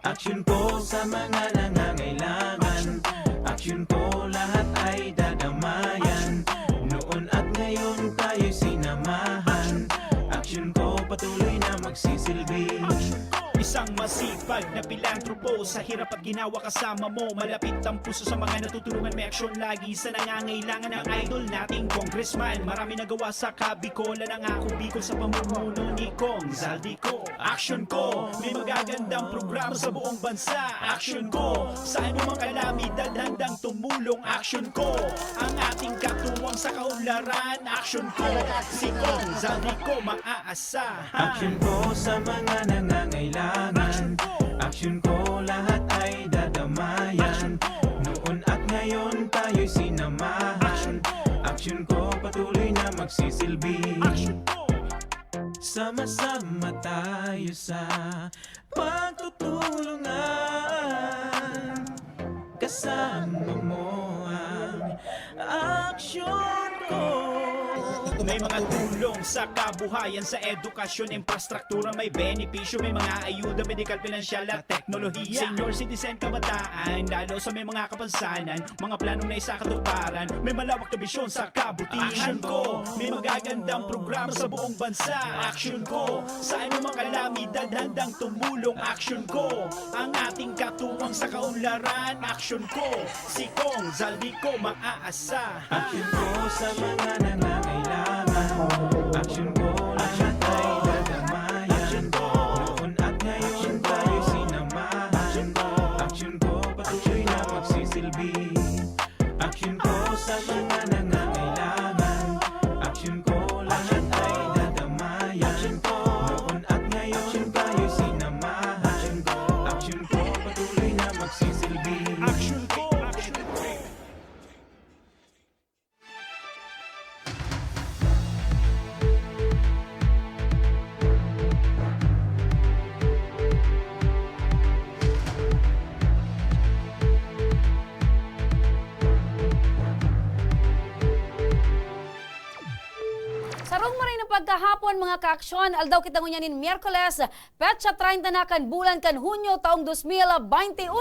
Aksyon ko sa mga nangangailangan. Aksyon ko lahat ay dadamayan. Noon at ngayon tayo'y sinamahan. Aksyon ko patuloy na magsisilbi. Isang masipag na pilantropo. Sa hirap at ginawa kasama mo. Malapit ang puso sa mga natutulungan. May aksyon lagi sa nangangailangan ng idol nating congressman. Marami nagawa sa Kabikolan. Ang ako Bicol sa pamumuno ni Kong Zaldico. Aksyon ko, may magagandang programa sa buong bansa. Aksyon ko, saan mo mang kalamidad handang tumulong. Aksyon ko, ang ating katuwang sa kaunlaran. Aksyon ko, si Kong Zaldico maaasahan. Aksyon ko sa mga nangangailangan. Aksyon ko lahat ay dadamayan. Noon at ngayon tayo'y sinamahan. Aksyon ko patuloy na magsisilbi. Sama-sama tayo sa pagtutulungan. Kasama mo ang aksyon ko. May mga tulong sa kabuhayan, sa edukasyon, infrastruktura, may benepisyo, may mga ayuda, medikal, pinansyal at teknolohiya. Senior citizen, kabataan, lalo sa may mga kapansanan, mga planong na isa katuparan, may malawak na bisyon sa kabutihan ko. May magagandang programa sa buong bansa. Aksyon ko, saan mo mang kalamidad handang tumulong. Aksyon ko, ang ating katuwang sa kaunlaran. Aksyon ko, si Kong Zaldico maaasahan. Aksyon ko sa mga nangangailangan. Aksyon ko lahat ay dadamayan. Noon at ngayon tayo'y sinamahan. Aksyon ko patuloy na magsisilbi. Aksyon ko sa mga nangangailangan. Aksyon ko lahat ay dadamayan. Noon at ngayon tayo'y sinamahan. Aksyon ko patuloy na magsisilbi. Aksyon ko, Sarong maray ng pagkahapon mga kaaksyon, aldaw kita ngunyanin Miyerkules, petsa 30 na kan bulan kan Hunyo taong 2021.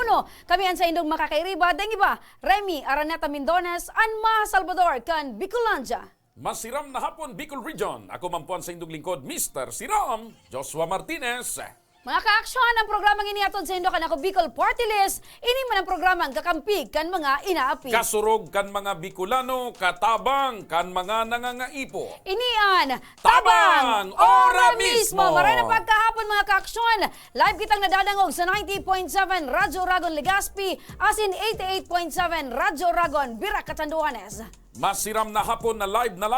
Kami ang sa indong makakairiba, dengi ba? Remy Araneta Mindones, Anma Salvador kan Bicolandia. Masiram na hapon, Bicol Region. Ako mampuan sa indong lingkod, Mr. Siram, Joshua Martinez. Mga kaaksyon, ang programang iniatod sa indo kan ako Bicol Party List, ini man ang programang kakampig kan mga inaapi. Kasurog kan mga Bicolano, katabang kan mga nangangaipo. Inian, Tabang, ora mismo. Maray na pagkahapon mga kaaksyon. Live kitang nadadangog sa 90.7 Radyo Ragon Legazpi, as in 88.7 Radyo Ragon Bira Catanduanes. Masiram na hapon na live na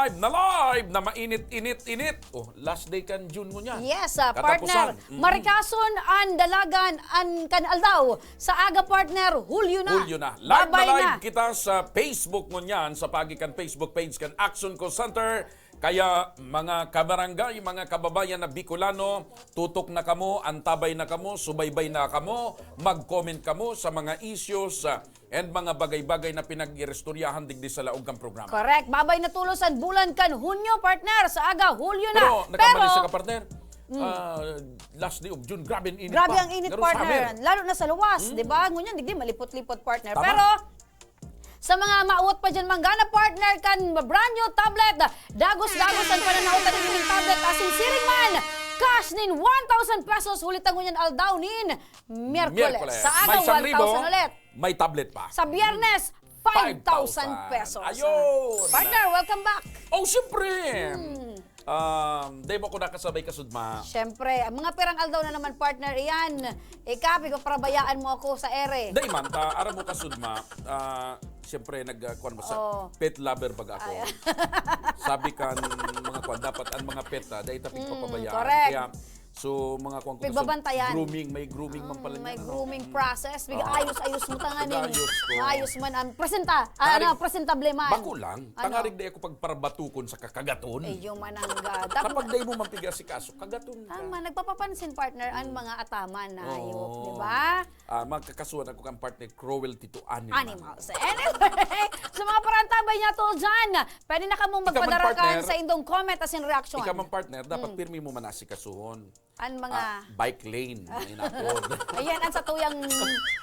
mainit-init-init. Oh, last day kan June mo niya. Yes, partner. Marikason ang dalagan ang kanaldaw. Sa aga partner, Hulyo na. Hulyo na. Live Babay na live kita sa Facebook mo niyan, sa pagikan Facebook page kan Action Call Center. Kaya mga kabarangay, mga kababayan na Bicolano, tutok na kamo, antabay na kamo, subaybay na kamo, mag-comment kamo sa mga issues and mga bagay-bagay na pinag-irestoryahan digdi sa laog kang programa. Correct. Babay na tulos ang bulan kan Hunyo, partner. Sa aga, Hulyo na. Pero nakamali sa ka-partner, last day of June, grabe ang init grabe pa. ang init, Pero partner. summer. Lalo na sa luwas, di ba? Ngunyan, digdi malipot-lipot, partner. Tama. Pero sa mga mauot pa dyan, manggana partner kan brand new tablet. Dagos-dagos ang pananahotan ng inyong tablet. Asin siring man, cash nin 1,000 pesos. Hulit ang ngunyan aldaw nin Miyerkules. Sa May aga, 1,000 1,000 ulit. may tablet pa. Sa Biyernes, 5,000 pesos. Ayun! Partner, welcome back. Oh, siyempre! Di mo ko nakasabay kasudma. Siyempre, ang mga perang aldaw na naman, partner, iyan. Ikapi ko, parabayaan mo ako sa ere. Dahil man, ara mo kasudma, siyempre, nagkuhan mo sa pet lover bag ako. Sabi kan mga kuhan, dapat ang mga pet, dahil tapig papabayaan. correct. Kaya, So mga kuwang ko Pigbabantayan. may grooming man pala May niya, ano? grooming process. Biga ayos-ayos mo tanganin. Ayos ko. Ayos man ang Tarig- presentable man. Bako lang, tangarig day ako pagparabatukon sa kakagaton. Eh, yung manangga. Kapag day mo mampigas si kaso, kagaton ka. Tama, nagpapapansin partner ang mga ataman na hayop, Oo. di ba? Magkakasuhan ako kang partner, cruelty to Animals. Anyway, sa mga parantabay niya to dyan, pwede na kamong magpadarakan partner. sa indong comment as in reaction. Ikaw man partner, dapat pirmi mo man si kasuhon. Ang mga, Bike lane. Inatod. ayan, ang sa tuyang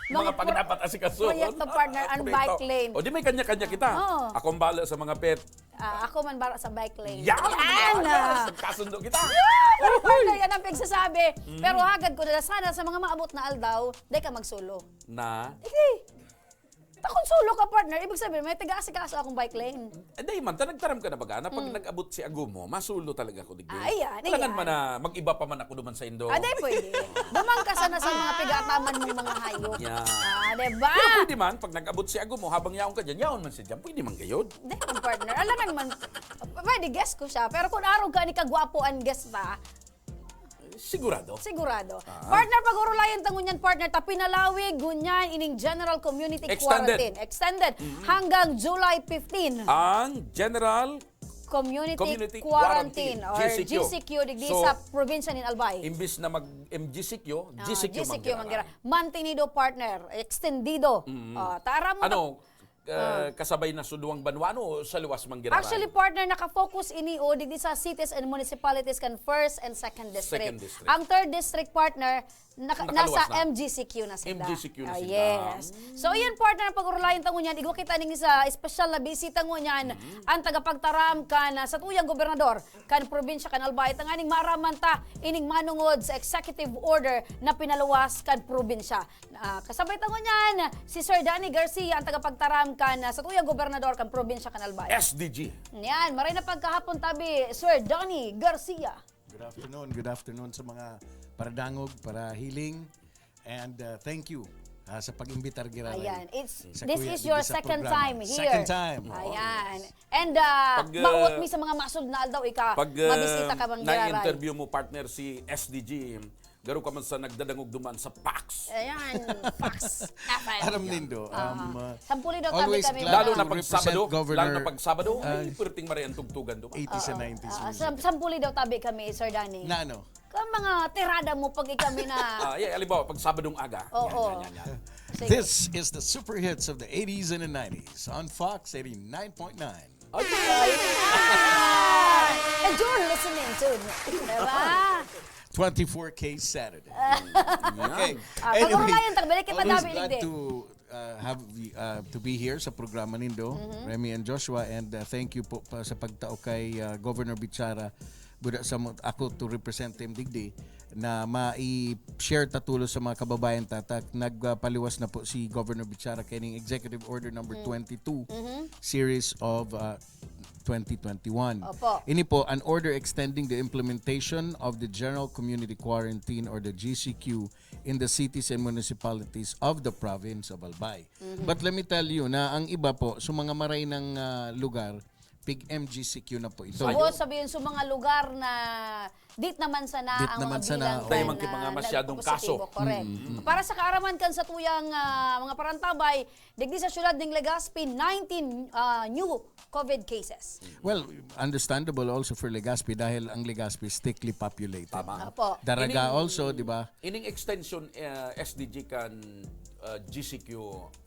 mga pag dapat asikasuhon. proyekto partner, ang Proyekto. bike lane. O di may kanya-kanya kita. Oo. Ako ang bahala sa mga pet. Ako man bara sa bike lane. Yan! Yan! Yes! Kasundo kita. Pero partner, yan ang pigsasabi. Pero hagad ko na sana sa mga maabot na aldaw, di ka magsulo. Na? Hindi. Takon sulo ka partner, ibig sabihin may taga-asikaso akong bike lane. Day man, nagtaram ka na baga na pag nag-abot si Agumo, masulo talaga ko digdi. Ayan, Kailangan ayan. man na mag-iba pa man ako duman sa Indo. Di pwede. Dumang ka sana sa mga pigataman mong mga hayop. Yeah. Diba? Pero pwede man, pag nag-abot si Agumo, habang yaon ka dyan, yaon man siya dyan, pwede man gayod. Hindi man partner. Alangan man, pwede guess ko siya. Pero kung araw ka ni kagwapo ang guest ta, Sigurado. sigurado. Partner, pag-urulayan tangon yan, partner, tapinalawig, gunyan, ining General Community Extended. Quarantine. Extended. Hanggang July 15. Ang General Community Quarantine or GCQ, digdi So, sa probinsya ni Albay. imbis na mag-MGCQ, GCQ GCQ mangira. mangira. Mantenido partner, extendido. Tara mo. Ano, kasabay na suduang banwano o sa luwas manggiraran? Actually, partner, nakafocus ini o digdi sa cities and municipalities kan first and second district. Second district. Ang third district partner, Nakaluwas nasa na. MGCQ na sila. MGCQ na sila. Yes. So, yan partner, pag-urulayan tango niyan, igwa kita ning isa special na bisita ngo niyan, ang tagapagtaram kan sa tuyang gobernador, kan probinsya kan Albay, tanganing maraman ta, ining manungod sa executive order na pinaluwas kan probinsya. Kasabay tango niyan, si Sir Danny Garcia, ang tagapagtaram kan sa tuyang gobernador kan probinsya kan Albay. SDG. Yan, maray na pagkahapon tabi, Sir Danny Garcia. Good afternoon sa mga paradangog, para healing, and thank you sa pag-imbitar Giralay. Ayan, Sa this Kuya is your Digdi sa second programa. time here. Second time. Ayan. And Pag, mauot mi sa mga masud na aldaw ika, Pag mabisita ka bang Giraray. na-interview mo partner si SDG, garo ka man sa nagdadangog duman sa PAX. Ayan, fax. Aram Lindo, Sampuli daw tabi always kami. glad Lalo to na pag represent Sabado, Governor, lalo na pag Sabado, ay perting mari ang tugtugan duman. 80s and 90s music. Sampuli daw tabi kami, Sir Danny. Na ano? Kung mga tirada mo pag ikami na... Alimbawa, pag Sabadong aga. Oo. Yan. Sige. This is the super hits of the 80s and the 90s on Fox 89.9. And you're listening to, diba? 24K Saturday. Okay. Pag-urulayan, tagbalik kita always dabi, glad Ligde. to be here sa programa nindo, Remy and Joshua, and thank you po pa sa pagtao kay Governor Bichara buda sa ako to represent him digdi na mai-share tatulo sa mga kababayan tatak. Nagpaliwas na po si Governor Bichara kay Executive Order number 22 series of 2021. Opo. Ini po an order extending the implementation of the General Community Quarantine or the GCQ in the cities and municipalities of the province of Albay. But let me tell you na ang iba po sa mga maray ng lugar, pig MGCQ na po ito. Sugot sabihin sa mga lugar na dit naman sana Dit ang naman mga sana. bilang Dahil kan, man kay mga na masyadong nagpositibo. kaso. Correct. Para sa kaaraman kan sa tuyang mga parantabay, digdi sa syudad ng Legazpi, 19 new COVID cases. Well, understandable also for Legazpi dahil ang Legazpi is thickly populated. Tama. Opo. Daraga also, di ba? Ining extension SDG kan GCQ,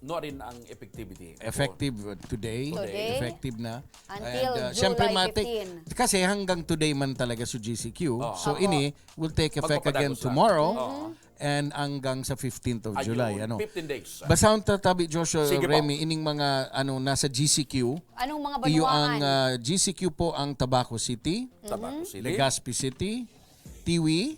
no rin ang effectivity. Effective today. Today. Effective na. Until July syempre, 15. Kasi hanggang today man talaga sa GCQ. So Opo. ini will take effect again Magpapadagos lang. tomorrow and hanggang sa 15th of July. Ayun, Ano? 15 days. Basta ang tatabi, Joshua, Sige po. Remy, ining mga nasa GCQ. Anong mga Iyo banuangan? ang GCQ po ang Tabaco City, Tabaco City. Legazpi City, Tiwi,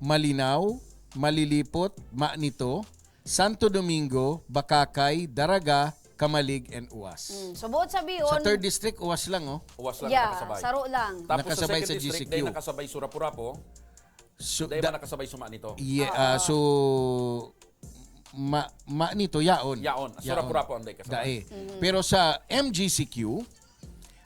Malinaw, Malilipot, Maanito, Santo Domingo, Bakakay, Daraga, Kamalig, and Uwas. So buot sabihin, Sa 3rd District, Uwas lang, oh. Uwas lang yeah, nakasabay. saro lang. Tapos Nakasabay sa sa second district, GCQ. dahil nakasabay Surapurapo, So, dahil ba nakasabay suma nito? so Maanito, Yaon. Yaon. Surapurapo ang dahil kasabay. Dae. Pero sa MGCQ,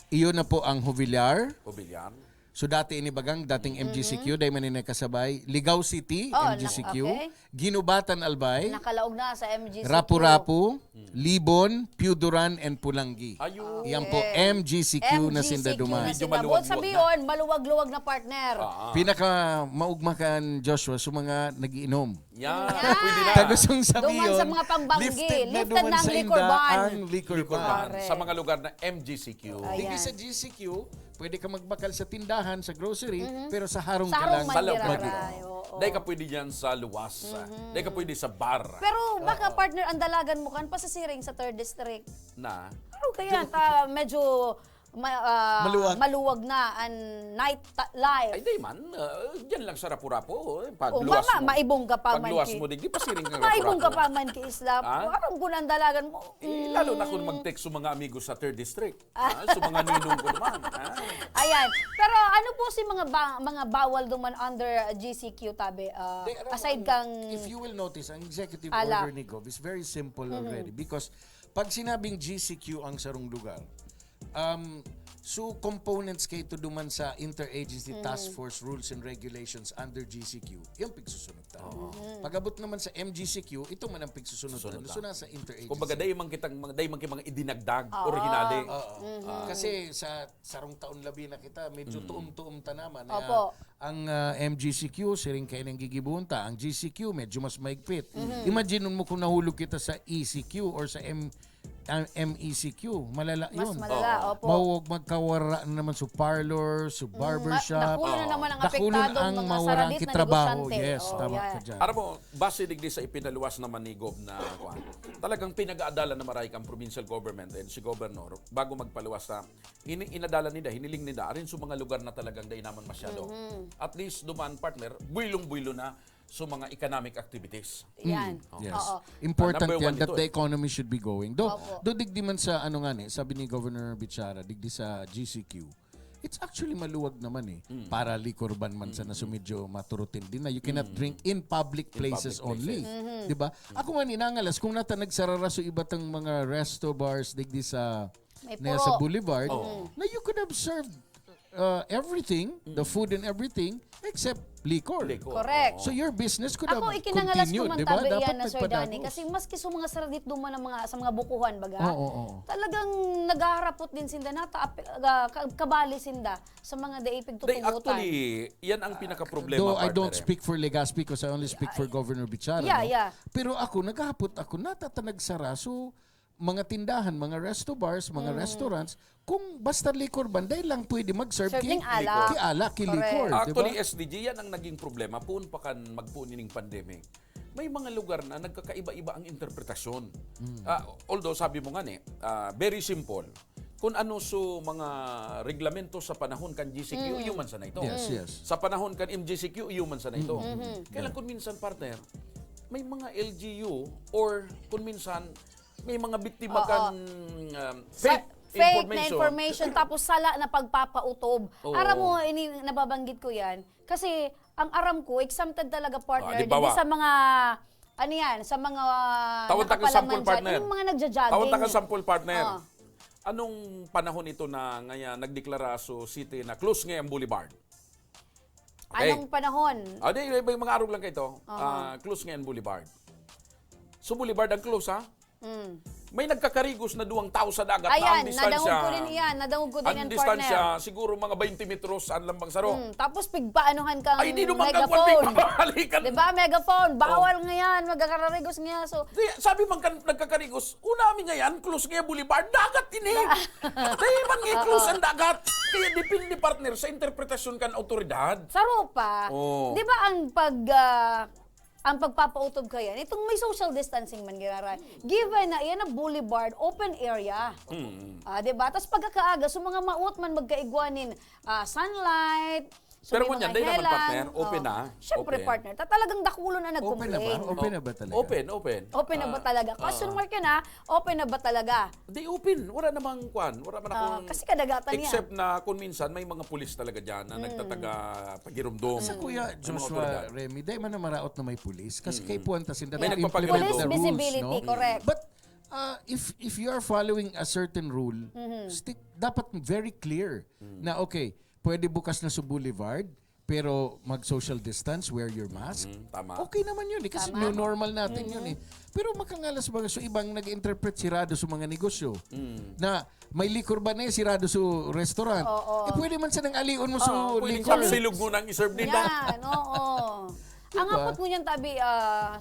iyon na po ang Jovillar, Mobilian. So dati ini bagang dating MGCQ dahil man kasabay. Ligaw City, Oh, MGCQ. okay. Ginubatan Albay. Nakalaog na sa MGCQ. Rapu-Rapu, Libon, Piuduran, and Pulanggi. Ayun. Yan po, MGCQ na sindaduman. Medyo Bukod maluwag-luwag sabihin, maluwag-luwag na partner. Pinaka maugmakan Joshua sa mga nagiinom. Yan. Yan. Pwede na. Tagusong sabiyon, Duman sa mga pangbanggi, lifted na lifted duman ng sa liquor inda ban. ang liquor ban. Correct. Sa mga lugar na MGCQ. Ay. Hindi Ayan. sa GCQ, pwede ka magbakal sa tindahan, sa grocery, pero sa harong Sa ka harong lang. Sa loob Mandiraray, Mandiraray. oo. Dahil ka pwede dyan sa luwas. Dahil ka pwede sa bar. Pero baka partner, ang dalagan mo kan pasasiring sa 3rd District. Na. Ano kaya medyo maluwag na ang night life. Ay, di man. Diyan lang sa Rapu-Rapu. Pag O luwas mama, mo. maibong ka pa Pag man luwas ki. mo, di pasiring ka Maibong ka Rapu-Rapu. pa man ki Isla. Ah? Parang kung ang dalagan mo. Lalo na kung mag-text sa mga amigos sa 3rd District. Sa mga ninong ko naman. Ayan. Pero ano po si mga bawal duman under GCQ tabi? Aside kang If you will notice, ang executive Ala. order ni Gov is very simple already because pag sinabing GCQ ang sarong lugar, so components kay to duman sa Interagency Task Force Rules and Regulations under GCQ, yung pigsusunod ta. Pag-abot naman sa MGCQ, ito man ang pigsusunod ta. So nasa Interagency. Kumbaga, dahil man mga idinagdag or hinali. Kasi sa sarong taon labi na kita, medyo tuom-tuom ta naman. Opo. Ang MGCQ, siring kayo ng gigibunta. Ang GCQ, medyo mas maigpit. Imagine mo kung nahulog kita sa ECQ or sa MECQ. Malala mas yun. malala, opo. Mawag magkawara na naman sa parlor, sa barbershop. Nakulo na naman ang Nakulo apektadong ang mga mawarang saradit na kitrabaho. negosyante. Yes, Oh, tama yeah. ka dyan. Alam mo, base digdi sa ipinaluwas naman ni Gov na kuan. Talagang pinag-aadalan na maray kang provincial government and si Governor bago magpaluwas na inadala nila, hiniling nila arin sa mga lugar na talagang day naman masyado. At least duman partner, buylong-buylo na sa mga economic activities. Yan. Yes. Oo. Important Number yan one that ito the economy should be going. Do Opo. digdi man sa ano nga ni, sabi ni Governor Bichara, digdi sa GCQ. It's actually maluwag naman eh. Para likorban man sa nasumidyo maturutin din na you cannot drink in public places only. 'Di ba? Ako man inangalas kung nata nagsarara so ibatang mga resto bars digdi sa May na puro. sa boulevard na you could have served everything, the food and everything except liquor. Correct. So your business could Ako have ikinangalas ko continued, man di ba? tabi Dapat yan na Sir Danny nagpadagos. kasi maski sa mga saradit duman ng mga sa mga bukuhan baga. Oo. Talagang naghaharapot din sinda nata kabali sinda sa mga daipig Day, tutungutan. actually, yan ang pinaka-problema, Though I partner, don't speak for Legazpi because I only speak for Governor Bichara. Yeah, no? yeah. Pero ako, naghapot ako, natataнаgsara. So, mga tindahan, mga resto bars, mga restaurants, kung basta liquor ban, dahil lang pwede mag-serve Serving alak. ki alak, ki Correct. liquor. Actually, Diba? SDG, yan ang naging problema. Puun pa kan magpunin ng pandemic. May mga lugar na nagkakaiba-iba ang interpretasyon. Although, sabi mo nga very simple. Kung ano so mga reglamento sa panahon kan GCQ, man sana ito. Yes, yes. Sa panahon kan MGCQ, man sana ito. Kailan kung minsan, partner, may mga LGU or kung minsan may mga biktima kan Fake na information tapos sala na pagpapautob. Oo. Aram mo, nababanggit ko yan. Kasi ang aram ko, exempted talaga partner. Halimbawa. Di sa mga, ano yan, sa mga Tawag ta kang sample nakapalaman partner. dyan, yung mga nagja-jogging. Tawag ta kang sample partner. Oh. Anong panahon ito na ngayon nagdeklara so city na close ngayon Boulevard? Okay. Anong panahon? May mga araw lang kayo. Close ngayon Boulevard. So Boulevard ang close ha? May nagkakarigos na 2 tao sa dagat na Ayan, ang distansya. nadangog ko din yan. Nadangog ko din Ang yan, distansya, partner. siguro mga 20 metros ang lambang saro. Tapos pigpaanuhan kang Ay, di naman kang megaphone. pagpapalikan. Diba, megaphone. Bawal nga yan. Magkakararigos nga. So, Sabi man kan nagkakarigos, una kami ngayon, close ngayon Boulevard, dagat ini. Dahil man ngayon close ang dagat. Kaya depende partner sa interpretasyon kan autoridad. saro pa. Oo. Di ba ang pagpapautob kaya, itong may social distancing man ginara. Given na yan na boulevard, open area. Di ba? Tapos pagkakaaga, so mga maut man magkaigwanin, sunlight, so Pero may kung yan, mga di naman, helang. partner, open na. Siyempre, Open. partner. Talagang dakulo na Open na ba? nag-complain. Open na ba talaga? Open. Open na ba talaga? Question mark yun ha, open na ba talaga? Di open. Wala namang kwan. Wala man akong... Kasi kadagatan yan. Except na kung minsan may mga pulis talaga dyan na nagtataga pagirumdom. Sa Kuya Joshua Remy, dahil man na maraot na may pulis. Kasi kay Puanta Sinda, May they nagpapagaling implement Police the rules, visibility, no? correct. But if you are following a certain rule, dapat very clear na okay, pwede bukas na sa boulevard, pero mag-social distance, wear your mask. Tama. Okay naman yun kasi new normal natin yun Pero makangalas ba so ibang nag-interpret sirado sa mga negosyo na may liquor ba na sirado sa restaurant. Pwede man sa nang alion mo sa Pwede liquor. kang silog mo nang iserve nila. Yan, oo. Ang Diba? apot mo niyan tabi,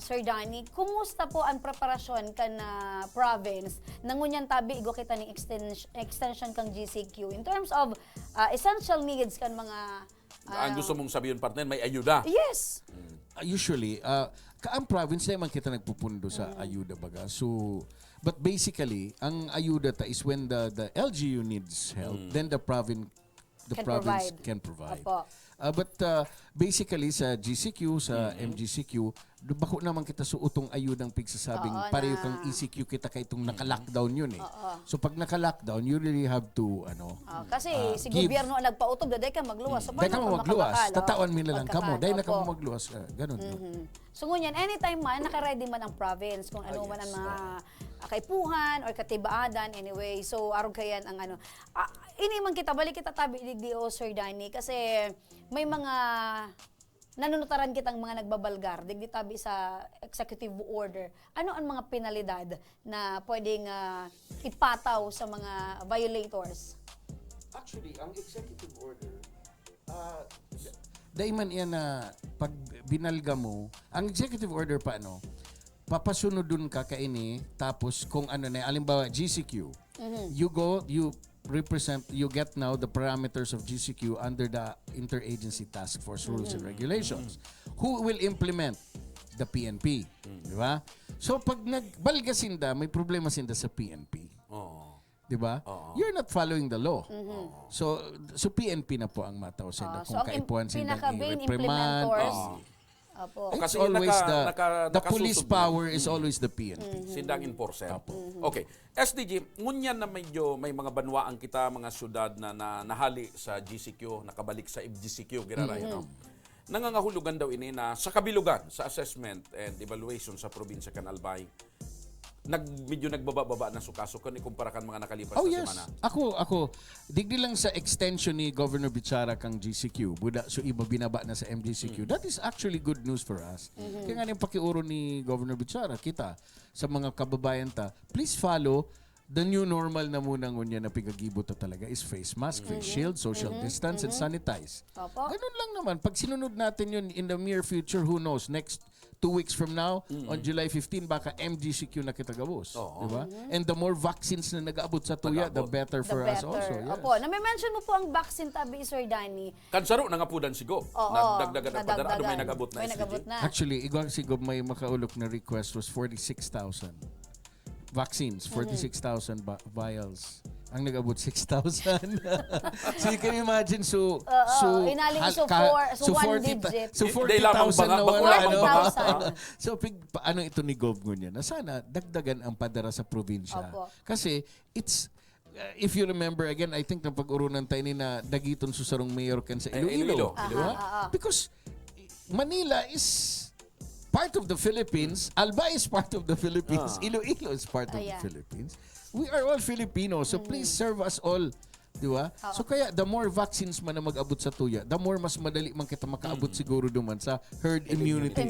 Sir Danny, kumusta po ang preparasyon ka na province? Nangunyan tabi, igo kita ng extension kang GCQ. In terms of essential needs kan mga... Ang gusto mong sabihin, partner, may ayuda. Yes. Usually, ang province naman kita nagpupundo sa ayuda baga. So, but basically, ang ayuda ta is when the LGU needs help, then the province can provide. Opo. But basically sa GCQ, sa MGCQ, bako naman kita sa utong ayudang pigsasabing Oo, pareho na- kang ECQ kita kay itong naka-lockdown yun So pag naka-lockdown, you really have to Kasi si give. gobyerno ang nagpautob, daday ka magluwas. So, dahil ka paano mo kung magluwas, makabakal, tatawan mo lang ka mo, pagkakan? dahil na ka Opo. mo magluwas, ganun. no? So ngunyan, anytime man, naka-ready man ang province kung ano man ang mga kaipuhan or katibaadan anyway. So arog kayan ang ano. Ini man kita, balik kita tabi digdi o Sir Danny kasi may mga nanunutaran kitang mga nagbabalgar digdi tabi sa executive order. Ano ang mga penalidad na pwedeng ipataw sa mga violators? Actually, ang executive order, dahil man yan na pag binalga mo, ang executive order paano, papasunod dun ka kaini, tapos kung ano na, alimbawa GCQ, you get now the parameters of GCQ under the Interagency Task Force Rules and Regulations. Who will implement? The PNP. Di ba? So pag nagbalga sinda, may problema sinda sa PNP. Di ba? You're not following the law. So PNP na po ang mataw sinda So kung ang kaipuan sindang pinaka-main i-reprimand. implementors, opo. It's Kasi always the nakasusod police mo. power is always the PNP. Sindang enforcer. Okay. SDG, ngunyan na medyo may mga banwaan kita, mga syudad na nahali sa GCQ, nakabalik sa MGCQ, giraray, no? Nangangahulugan daw ini na sa kabilugan, sa assessment and evaluation sa probinsya Canalbay, medyo nagbaba-baba na sukasukan ikumpara kan mga nakalipas Oh na yes. semana. Ako, digdi lang sa extension ni Governor Bichara kang GCQ, buda so iba binaba na sa MGCQ. That is actually good news for us. Kaya nga yung pakiuro ni Governor Bichara, kita sa mga kababayan ta, please follow the new normal na muna ngunya na pigagibot ta talaga is face mask, face shield, social distance, and sanitize. Opo. Ganun lang naman. Pag sinunod natin yun in the near future, who knows, next 2 weeks from now, on July 15, baka MGCQ na kita gabos. Diba? And the more vaccines na nag-aabot sa tuya, the better for us also. Yes. Opo, na-mention mo po ang vaccine tabi, Sir Danny. Kansaro nangapudan si Gob. Oo, Nagdagdagan ang padara. Ano may nag-abot na May SDG? nag-abot na. Actually, igwang sigub may makaulok na request was 46,000 vaccines, 46,000 vials. Ang nag-abot 6,000. So you can imagine, so inaling so one digit. So Hindi lamang 40,000 na baka wala. lamang no? baka. So paano ito ni Gob niya? Na sana dagdagan ang padara sa probinsya. Opo. Kasi it's if you remember again, I think na pag-urunan tayo ni na dagiton susarong mayor kan sa Iloilo. Iloilo. Di ba? Because Manila is part of the Philippines. Alba is part of the Philippines. Iloilo is part of the yeah. Philippines. We are all Filipinos, so please serve us all. Di ba? So kaya the more vaccines man na mag-abot sa tuya, the more mas madali man kita makaabot siguro duman sa herd immunity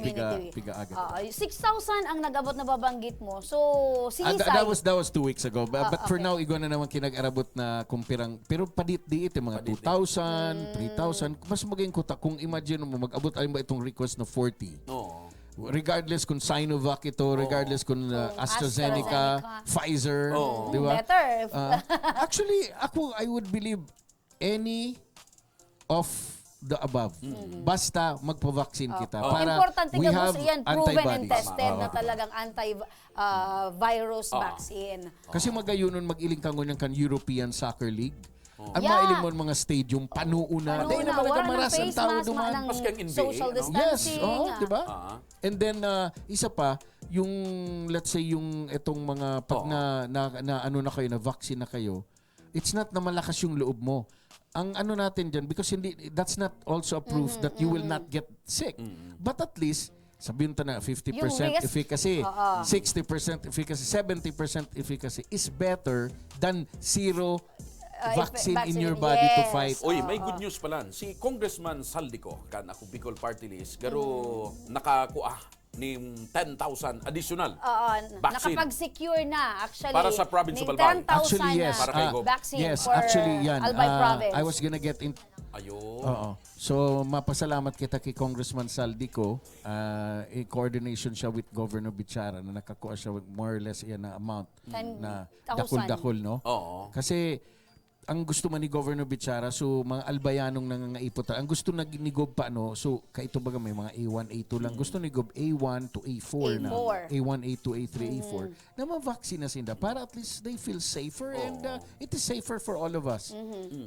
piga agad. 6,000 ang nag-abot na babanggit mo. So, sinisay. That was 2 weeks ago. But for now, igo na naman kinag-arabot na kumpirang. Pero padit-diit, mga 2,000, 3,000. Mas maging kuta. Kung imagine mo, mag-abot alin ba itong request na 40. Oo. Regardless kung Sinovac ito, regardless kung AstraZeneca, Pfizer. Di ba? Better. Actually, I would believe any of the above. Basta magpa-vaccine kita. Para Importante we ka have mo yan, proven and antibodies. tested na talagang anti-virus vaccine. Kasi magayunon mag-iling ka ngunyan kan European Soccer League. Ang Yeah. mailing mo mga stadium, panuuna. Dahil na Wala malaga ng maras ang face tao mask, duman. ng Mas kang NBA, social ano? distancing. Yes, di ba? And then, isa pa, yung, let's say, yung itong mga, pag na ano na kayo, na vaccine na kayo, it's not na malakas yung loob mo. Ang ano natin dyan, because that's not also a proof that you will not get sick. But at least, sabihin ta na 50% Yung risk, efficacy, 60% efficacy, 70% efficacy is better than zero vaccine in your body to fight. Oy, may good news pala. Si Congressman Saldico, kan ako Bicol Party List, garo nakakuha ni 10,000 additional Oo, vaccine. nakapag-secure na actually. Para sa province of ng Albay. 10,000 Actually, yes. Para kay Gob. vaccine Yes, for actually, yan. Albay province. I was gonna get in. Ayun. Oo. So, mapasalamat kita kay Congressman Saldico. In coordination siya with Governor Bichara na nakakuha siya with more or less yan na amount 10,000. na dakol-dakol, no? Oo. Kasi ang gusto man ni Governor Bichara, so mga albayanong nangangaipot, ang gusto ni Gob pa, no? So, kaito baga may mga A1, A2 lang. Gusto ni Gob A1 to A4 na. A4. A1, A2, A3, A4. Na ma-vaccine na sila para at least they feel safer and it is safer for all of us.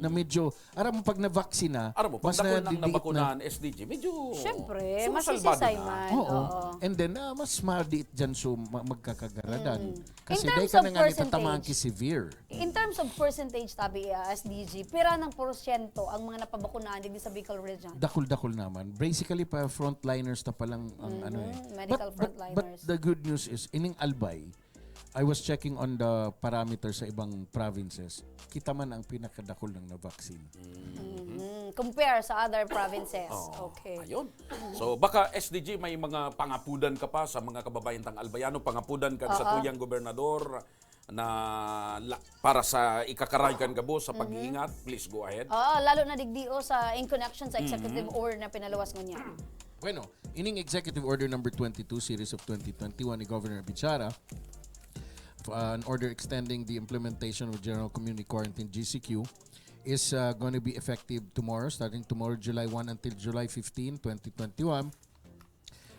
Na medyo, aram mo pag na-vaccine na, Aram mo, pag mas dako nang nadidiit na. nabakunahan SDG, medyo Siyempre, sumasalbado masisisay na. man. Oo. Oo. And then, mas madiit dyan so magkakagaradan. Kasi In dahil terms ka of na nga nitatamaan percentage, ki severe. In terms of percentage, tabi SDG, pira ng porsyento ang mga napabakunahan din sa Bicol region? Dakol-dakol naman. Basically, pa frontliners na palang ang ano eh. Medical But frontliners. the good news is, ining Albay, I was checking on the parameters sa ibang provinces. Kita man ang pinakadakol ng na-vaccine. Compare sa other provinces. Okay. Ayun. So baka SDG may mga pangapudan ka pa sa mga kababayan tang Albayano, pangapudan ka sa tuyang gobernador na para sa ikakaray kan gabo sa pag-iingat, please go ahead. Oo, lalo na digdio sa in connection sa executive order na pinalawas mo niya. Bueno, ining Executive Order number 22, Series of 2021 ni Governor Bichara, an order extending the implementation of General Community Quarantine GCQ is going to be effective tomorrow, starting tomorrow, July 1 until July 15, 2021.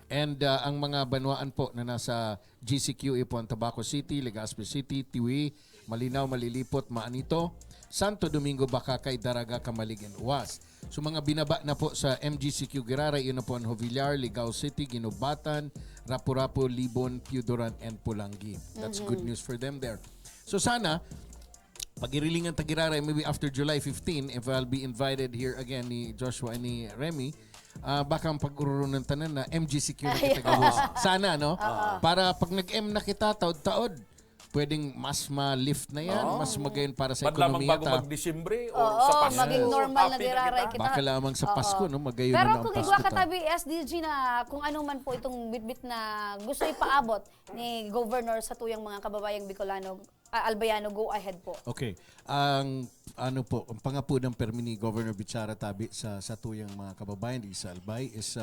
And ang mga banwaan po na nasa GCQ po ang Tabaco City, Legazpi City, Tiwi, Malinaw, Malilipot, Maanito, Santo Domingo, Bacacay, Daraga, Camalig, and Uwas. So mga binaba na po sa MGCQ Giraray, yun na po ang Jovillar, Ligao City, Ginubatan, Rapu-Rapu, Libon, Piudoran, and Pulangi. That's good news for them there. So sana, pag-irilingan Tagiraray, maybe after July 15, if I'll be invited here again ni Joshua and ni Remy, baka ang pag-urunan tanan na MGCQ na kita gawin. Sana, no? Para pag nag-M na kita, taod-taod, pwedeng mas ma-lift na yan, mas magayon para sa Lamang ekonomiya bago ta. mag-Disyembre or Oo, sa Pasko. maging normal na happy giraray kita. kita. Baka lamang sa Pasko, no? Magayon Pero na ang kung Pasko igwa ta. katabi SDG na kung ano man po itong bitbit na gusto ipaabot ni Governor sa tuyang mga kababayang Bicolano, Albayano, go ahead po. Okay. Ang ano po, ang pangapunang permi ni Governor Bichara tabi sa tuyang mga kababayan di sa Albay is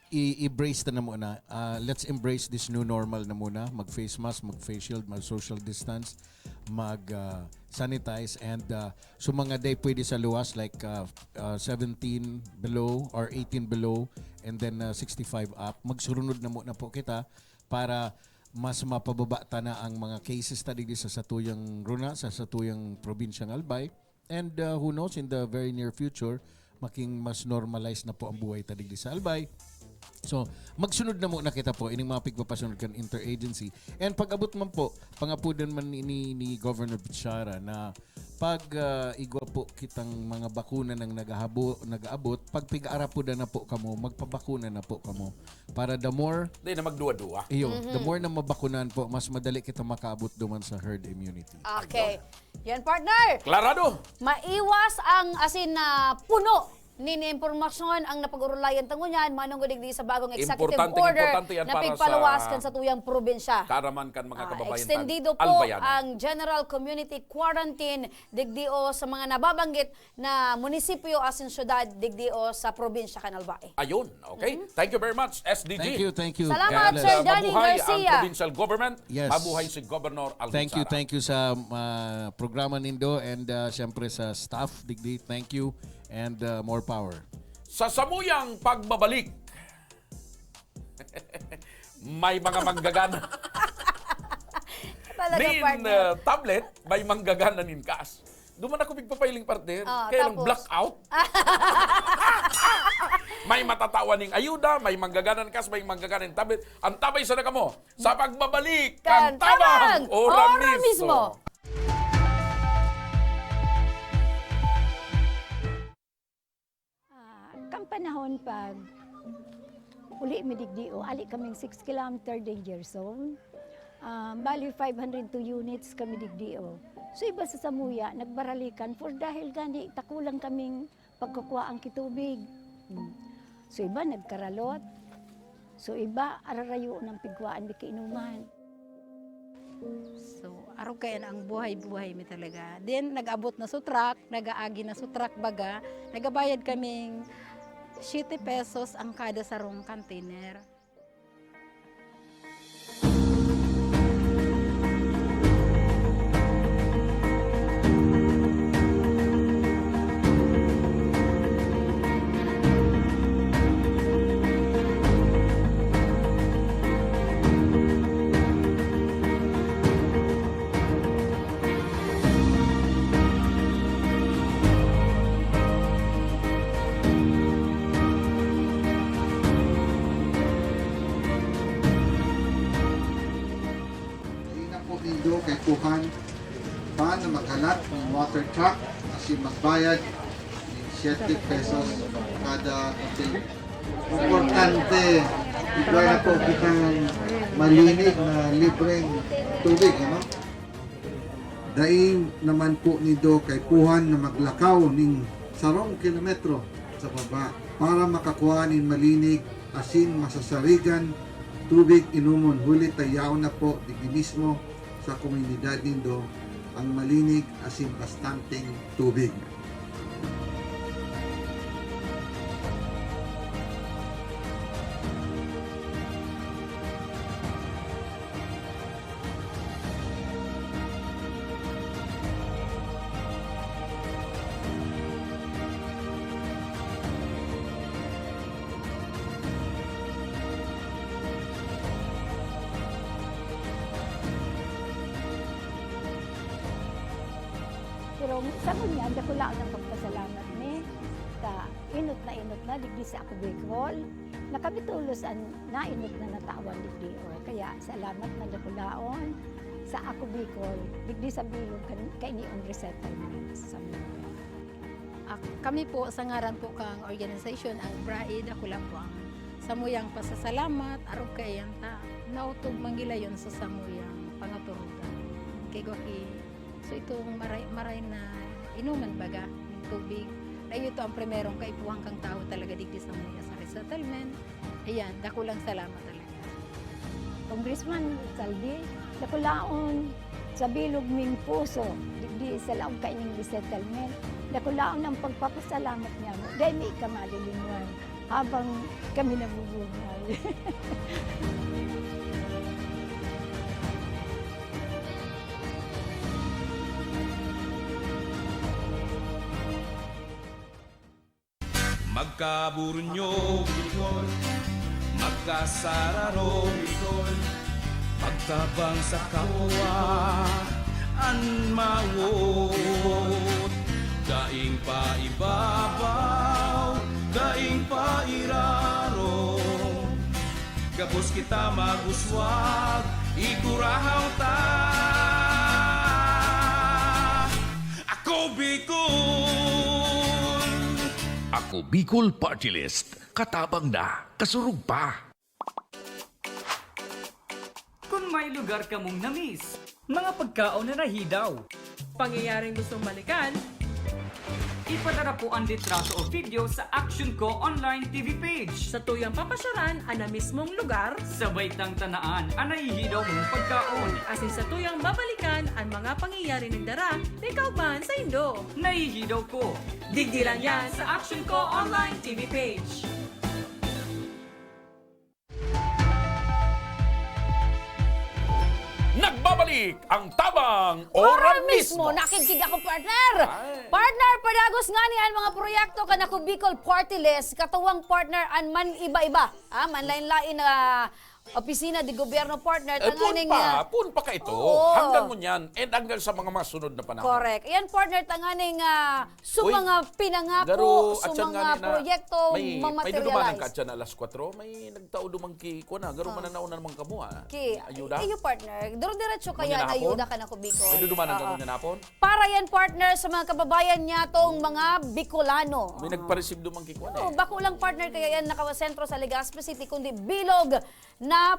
i-embrace na muna. Let's embrace this new normal na muna. Mag-face mask, mag-face shield, mag-social distance, mag-sanitize, and so mga day pwede sa luwas like 17 below or 18 below and then 65 up. Magsurunod na muna po kita para mas mapababa ta na ang mga cases tadi sa satuyang runa, sa satuyang probinsyang Albay. And who knows, in the very near future, making mas normalized na po ang buhay tadi sa Albay. So, magsunod na muna kita po ining mga pigpapasunod kan interagency. And pag-abot man po, pangapudan man ni Governor Bichara na pag igwa po kitang mga bakuna ng nag-aabot, pag pigaarapudan na po kamo, magpabakuna na po kamo. Para the more, Di na magduwa-duwa. the more na mabakunan po, mas madali kita makaabot duman sa herd immunity. Okay. Yan, partner. Klarado! Maiwas ang asin na puno ni impormasyon ang napag-urulayan tangunyan manong digdi sa bagong executive order Importante yan na para pigpalawaskan sa sa tuyang probinsya. Karaman kan mga kababayan Extendido po Albayano. ang General Community Quarantine digdio sa mga nababanggit na munisipyo asin syudad digdio sa probinsya kan Albay. Ayun, okay? Thank you very much, SDG. Thank you. Salamat, God bless. Sir Danny Mabuhay ang Garcia. provincial government. Yes. Mabuhay si Governor Alvin Thank you sa programa nindo and syempre sa staff digdi. Thank you and more power. Sa samuyang pagbabalik, may mga manggagana Talaga, nin partner. tablet, may manggagana nin cash. Duman ako bigpapiling partner, Ah, kaya lang tapos? blackout. May matatawa ning ayuda, may manggaganan cash, may manggaganan tablet. Ang tabay sa mo sa pagbabalik, Kantabang! kantabang, ora Ora mismo! mismo. Kang panahon pag uli midigdio, ali kaming 6 kilometer danger zone. Bali 502 units kami digdio. So iba sa Samuya, nagbaralikan for dahil gani takulang kaming pagkukuha ang kitubig. So iba nagkaralot. So iba ararayo ng pigwaan di kainuman. So, araw kayan ang buhay-buhay mi talaga. Then, nag-abot na sa truck, nag-aagi na sa truck baga, nagabayad kaming 7 pesos ang kada sarong container. Hindi na po ninyo kay Kuhan paano maghalat ng water truck kasi magbayad ng 7 pesos kada container. Importante, ito na po kitang malinig na libreng tubig, ano? Daing naman po nido kay Kuhan na maglakaw ning 1 kilometro sa baba para makakuha nin malinig asin masasarigan tubig inumon huli tayaw na po digdi mismo sa komunidad nindo ang malinig asin bastanteng tubig. Pero sa kunya, dako lang ang pagpasalamat ni ka inot na digdi sa ako Bicol. Nakabitulos ang nainot na natawan digdi o kaya salamat na dako laon sa ako Bicol digdi sa bilog kay ni on resettlement sa mga. Kami po, sa ngaran po kang organization, ang BRAID, ako lang po ang samuyang pasasalamat, araw kayan ta, nautog manggilayon sa samuyang pangaturugan. Kay Gwaki, so itong maray na inuman baga, ng tubig, na ito ang primerong kaipuhang kang tao talaga digdi sa mga sa resettlement. Ayan, dako lang salamat talaga. Congressman Saldi, dako laon sa bilog ming puso digdi sa laong kaining resettlement. Dako laon ang pagpapasalamat niya mo. Dahil may kamalilinwan habang kami nabubuhay. Magkaburunyo, Bicol. Magkasararo, Bicol. Pagtabang sa kapwa, anmawot. Daing pa ibabaw, daing pa iraro. Gabos kita maguswag, ikurahaw ta. Ako Bicol! Ako Bicol Party List. Katabang na, kasurug pa. Kung may lugar ka mong namiss, mga pagkaon na nahidaw, pangyayaring gustong balikan, ipadara po ang litrato o video sa Action Ko Online TV page. sa tuyang papasyaran ana mismong lugar, Sabay tang tanaan ang nahihidaw mong pagkaon. asin sa tuyang babalikan ang mga pangyayari ng dara, ikaw man sa Indo. Nahihidaw ko. Digdi lang yan sa Action Ko Online TV page. Nagbabalik ang tabang Ora ora mismo, mismo. nakikinig ako partner. Partner, padagos nga ni ang mga proyekto ka na ko Bicol Party List, katuwang partner an man iba-iba. Man lain-lain na opisina di gobyerno partner. Pun pa ka ito. Oo. Hanggang mo niyan, and hanggang sa mga masunod na panahon. Correct. Yan partner, tanganing sa Uy, mga pinangako, Garo, sa at yan mga nga ni na, proyekto may dumanan ka mamaterialize. dyan alas 4, may nagtao dumangki ko na. Garo mananaw na naman kamo ha. Okay. Ayuda. Iyo partner, duro-diretso Manya kaya na na hapon? ayuda ka na ko Bicol. May dumanan ka Oo. mo niya napon. Para yan partner sa mga kababayan niya tong mga Bicolano. May nagpa-receive dumangki ko na Oh, bako lang partner kaya yan nakawasentro sa Legazpi City kundi bilog na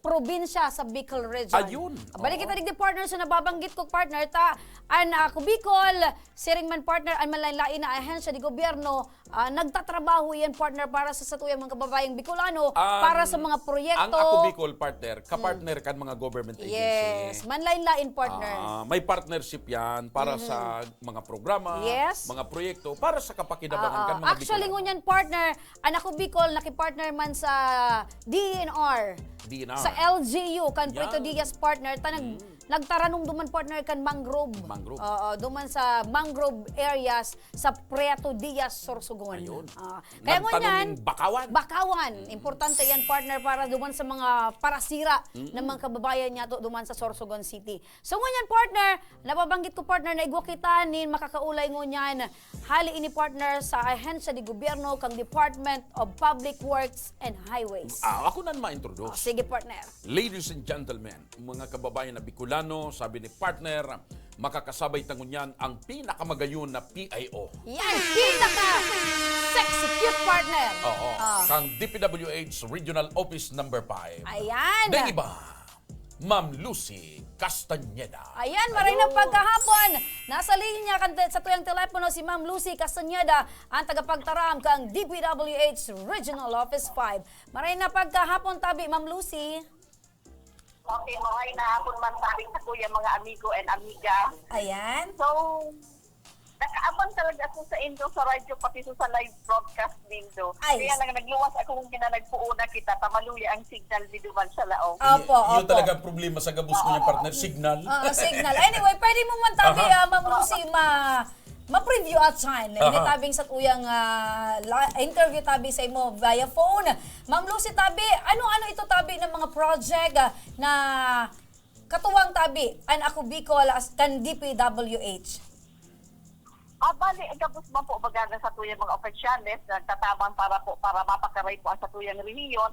probinsya sa Bicol Region. Ayun. Balik kita digdi partner sa nababanggit ko partner ta an ako Bicol, siring man partner an manlain na ahensya di gobyerno, nagtatrabaho yan partner para sa satuyang mga kababayang Bicolano para sa mga proyekto. Ang Ako Bicol partner, kapartner kan mga government agency. Yes, manlain partner. May partnership yan para sa mga programa, Yes. mga proyekto, para sa kapakinabangan kan mga Actually Bicolano. ngunyan partner, an ako Bicol nakipartner man sa DNR. DNR. Sa LGU kan Prito Yan. Diaz partner nagtaranong duman partner kan mangrove. Mangrove. Duman sa mangrove areas sa Prieto Diaz, Sorsogon. Ayun. Kaya Nagtanong ngunyan, ng bakawan. Bakawan. Importante yan partner para duman sa mga parasira ng mga kababayan niya duman sa Sorsogon City. So ngunyan partner, nababanggit ko partner na igwa kita nin makakaulay ngunyan hali ini partner sa ahensya di gobyerno kang Department of Public Works and Highways. Ako na ma-introduce. Sige partner. Ladies and gentlemen, mga kababayan na Bicolano, sabi ni partner, makakasabay tangunyan ang pinakamagayon na PIO. Yan, pinaka sexy cute partner. Oo. Kang DPWH Regional Office number 5. Ayan. Dahil iba, Ma'am Lucy Castañeda. Ayan, maray na pagkahapon. Nasa linya sa tuyang telepono si Ma'am Lucy Castañeda, ang tagapagtaram kang DPWH Regional Office 5. Maray na pagkahapon tabi, Ma'am Lucy. Okay, maray na hapon man tabi sa kuya mga amigo and amiga. Ayan. So, nakaabang talaga ako sa Indo sa radyo pati sa live broadcast Indo. Ay. Kaya lang nagluwas ako kung nagpuuna kita, tamaluya ang signal ni Duman sa laong. Opo, Yun opo. talaga ang problema sa gabos ko yung partner, signal. Signal. Anyway, pwede mo man tabi, Ma'am Lucy, ma-preview at sign. Hindi tabing sa tuyang interview tabi sa imo via phone. Ma'am Lucy tabi, ano-ano ito tabi ng mga project na katuwang tabi an ako Bicol as kan DPWH? Bali, gabos man po baga sa tuyang mga opisyales na tatabang para mapakaray po ang sa tuyang reliyon.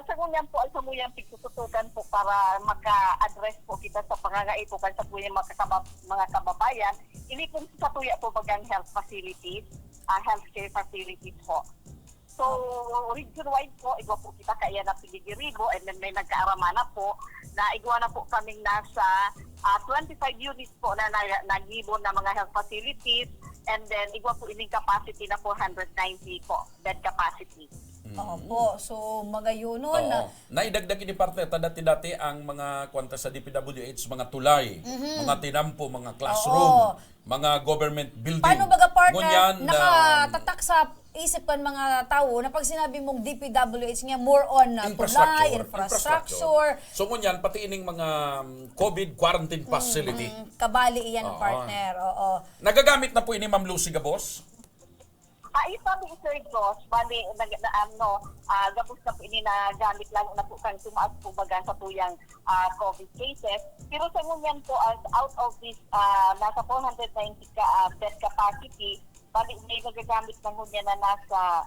Sa ngunyan po, sa muyang pagtututukan po para maka-address po kita sa pangangaipukan sa tuyang mga kababayan. Ini po sa tuya po bagang health facilities, healthcare facilities po. So, region-wide po, igwa po kita kaya na Piligiribo and then may nagkaaramana po na igwa na po kaming nasa 25 units po na nagibon na mga health facilities and then igwa po ining capacity na 490 po, bed capacity. Opo, so magayunon. Naidagdag ni partner, dati-dati ang mga kwanta sa DPWH, mga tulay, mga tinampo, mga classroom, mga government building. Paano baga partner, Ngunyan, nakatatak sa isip kan mga tao na pag sinabi mong DPWH nga more on tulay, infrastructure. So ngunyan, pati ining mga COVID quarantine facility. Kabali iyan partner. Oo. Nagagamit na po ini Ma'am Lucy Gabos? Sabi Sir Josh, bali, gabos na po ini na gamit lang na po kang tumaas po baga sa tuyang COVID cases. Pero sa ngunyan po, out of this, nasa 490 bed capacity, bali, may nagagamit na ngunyan na nasa,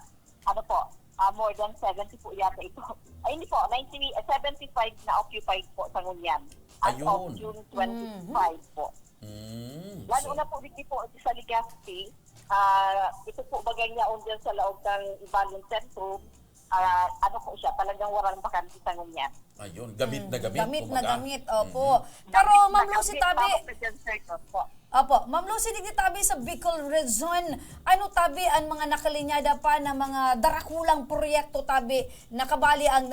more than 70 po yata ito. Ay, hindi po, 75 na occupied po sa ngunyan. As of June 25 po. Lalo na po dito po sa Legazpi, ito po bagay niya dyan sa loob ng Ibalong Centrum, po siya, talagang walang bakante sa ngunyan. Ayun, gamit na gamit. Gamit na gamit, opo. Pero Ma'am Lucy tabi, Ma'am Lucy, digdi tabi sa Bicol Region, ano tabi ang mga nakalinyada pa na mga darakulang proyekto tabi, nakabali ang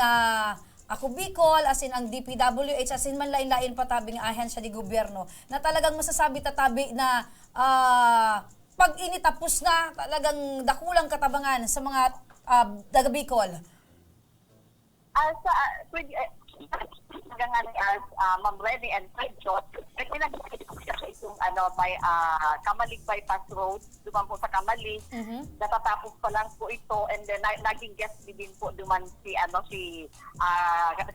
ako Bicol, as in ang DPWH, as in man lain-lain pa tabi ng ahensya di gobyerno, na talagang masasabi tatabi na pag initapos na, talagang dakulang katabangan sa mga taga Bicol. Ma'am Remy and Fred Jones, may pinag-ibig ko siya sa itong may Kamalig Bypass Road, duman po sa Kamalig. Natatapos pa lang po ito and then naging guest din po duman si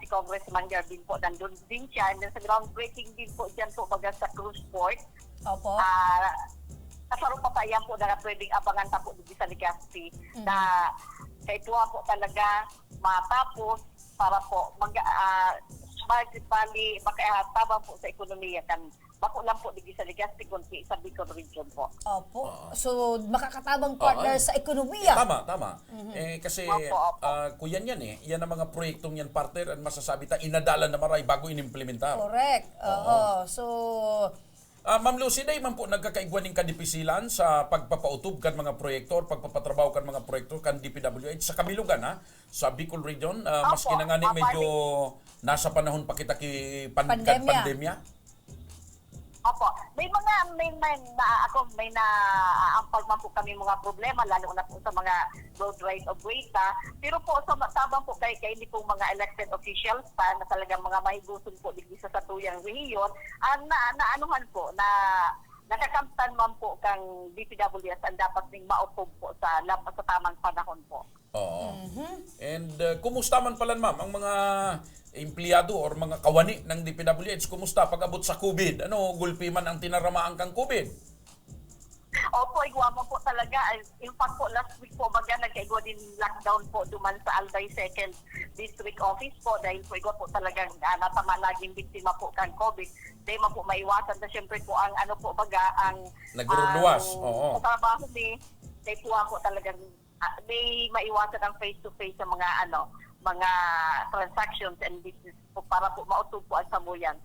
Congressman Garbin po, nandun din siya. And then sa groundbreaking din po dyan po baga sa cruise port. Opo. Kasaro pa tayo po na pwedeng abangan ta po dito sa Legazpi na kaituwa po talaga matapos para po makaihabang po sa ekonomiya kan bako lang po digdi sa Legazpi kundi sa Bicol region po. Opo. So, makakatabang partner sa ekonomiya. Tama. Kasi kung yan yan ang mga proyektong yan partner at masasabi ta inadala na maray bago inimplementar. Correct. Oo. So, Ma'am Lucy, day man po nagkakaigwan ng kadipisilan sa pagpapautob kan mga proyektor, pagpapatrabaho kan mga proyektor kan DPWH sa Kamilugan sa Bicol region, maski na nga ni medyo nasa panahon pa kita ki pandemya. Opo. May naampal man po kami mga problema, lalo na po sa mga road right of way pero po sa tabang po kay hindi po mga elected officials pa na talagang mga mahiguson po digdi sa satuyang rehiyon, naanuhan po na nakakamtan man po kang DPWS ang dapat ning mautob po sa tamang panahon po. Oo. And kumusta man pala ma'am ang mga empleyado or mga kawani ng DPWH, kumusta pag-abot sa COVID? Ano, gulpi man ang tinaramaan kang COVID? Opo, igwa mo po talaga. In fact po, last week po baga nagkaigwa din lockdown po duman sa Albay 2nd District Office po dahil po igwa po talagang natama naging biktima po kang COVID. Dahil man po maiwasan na syempre po ang ano po baga ang nagruruwas. Oo. Sa trabaho ni dahil po talagang may maiwasan ang face-to-face sa mga transactions and business po para po mautog po ang samuyang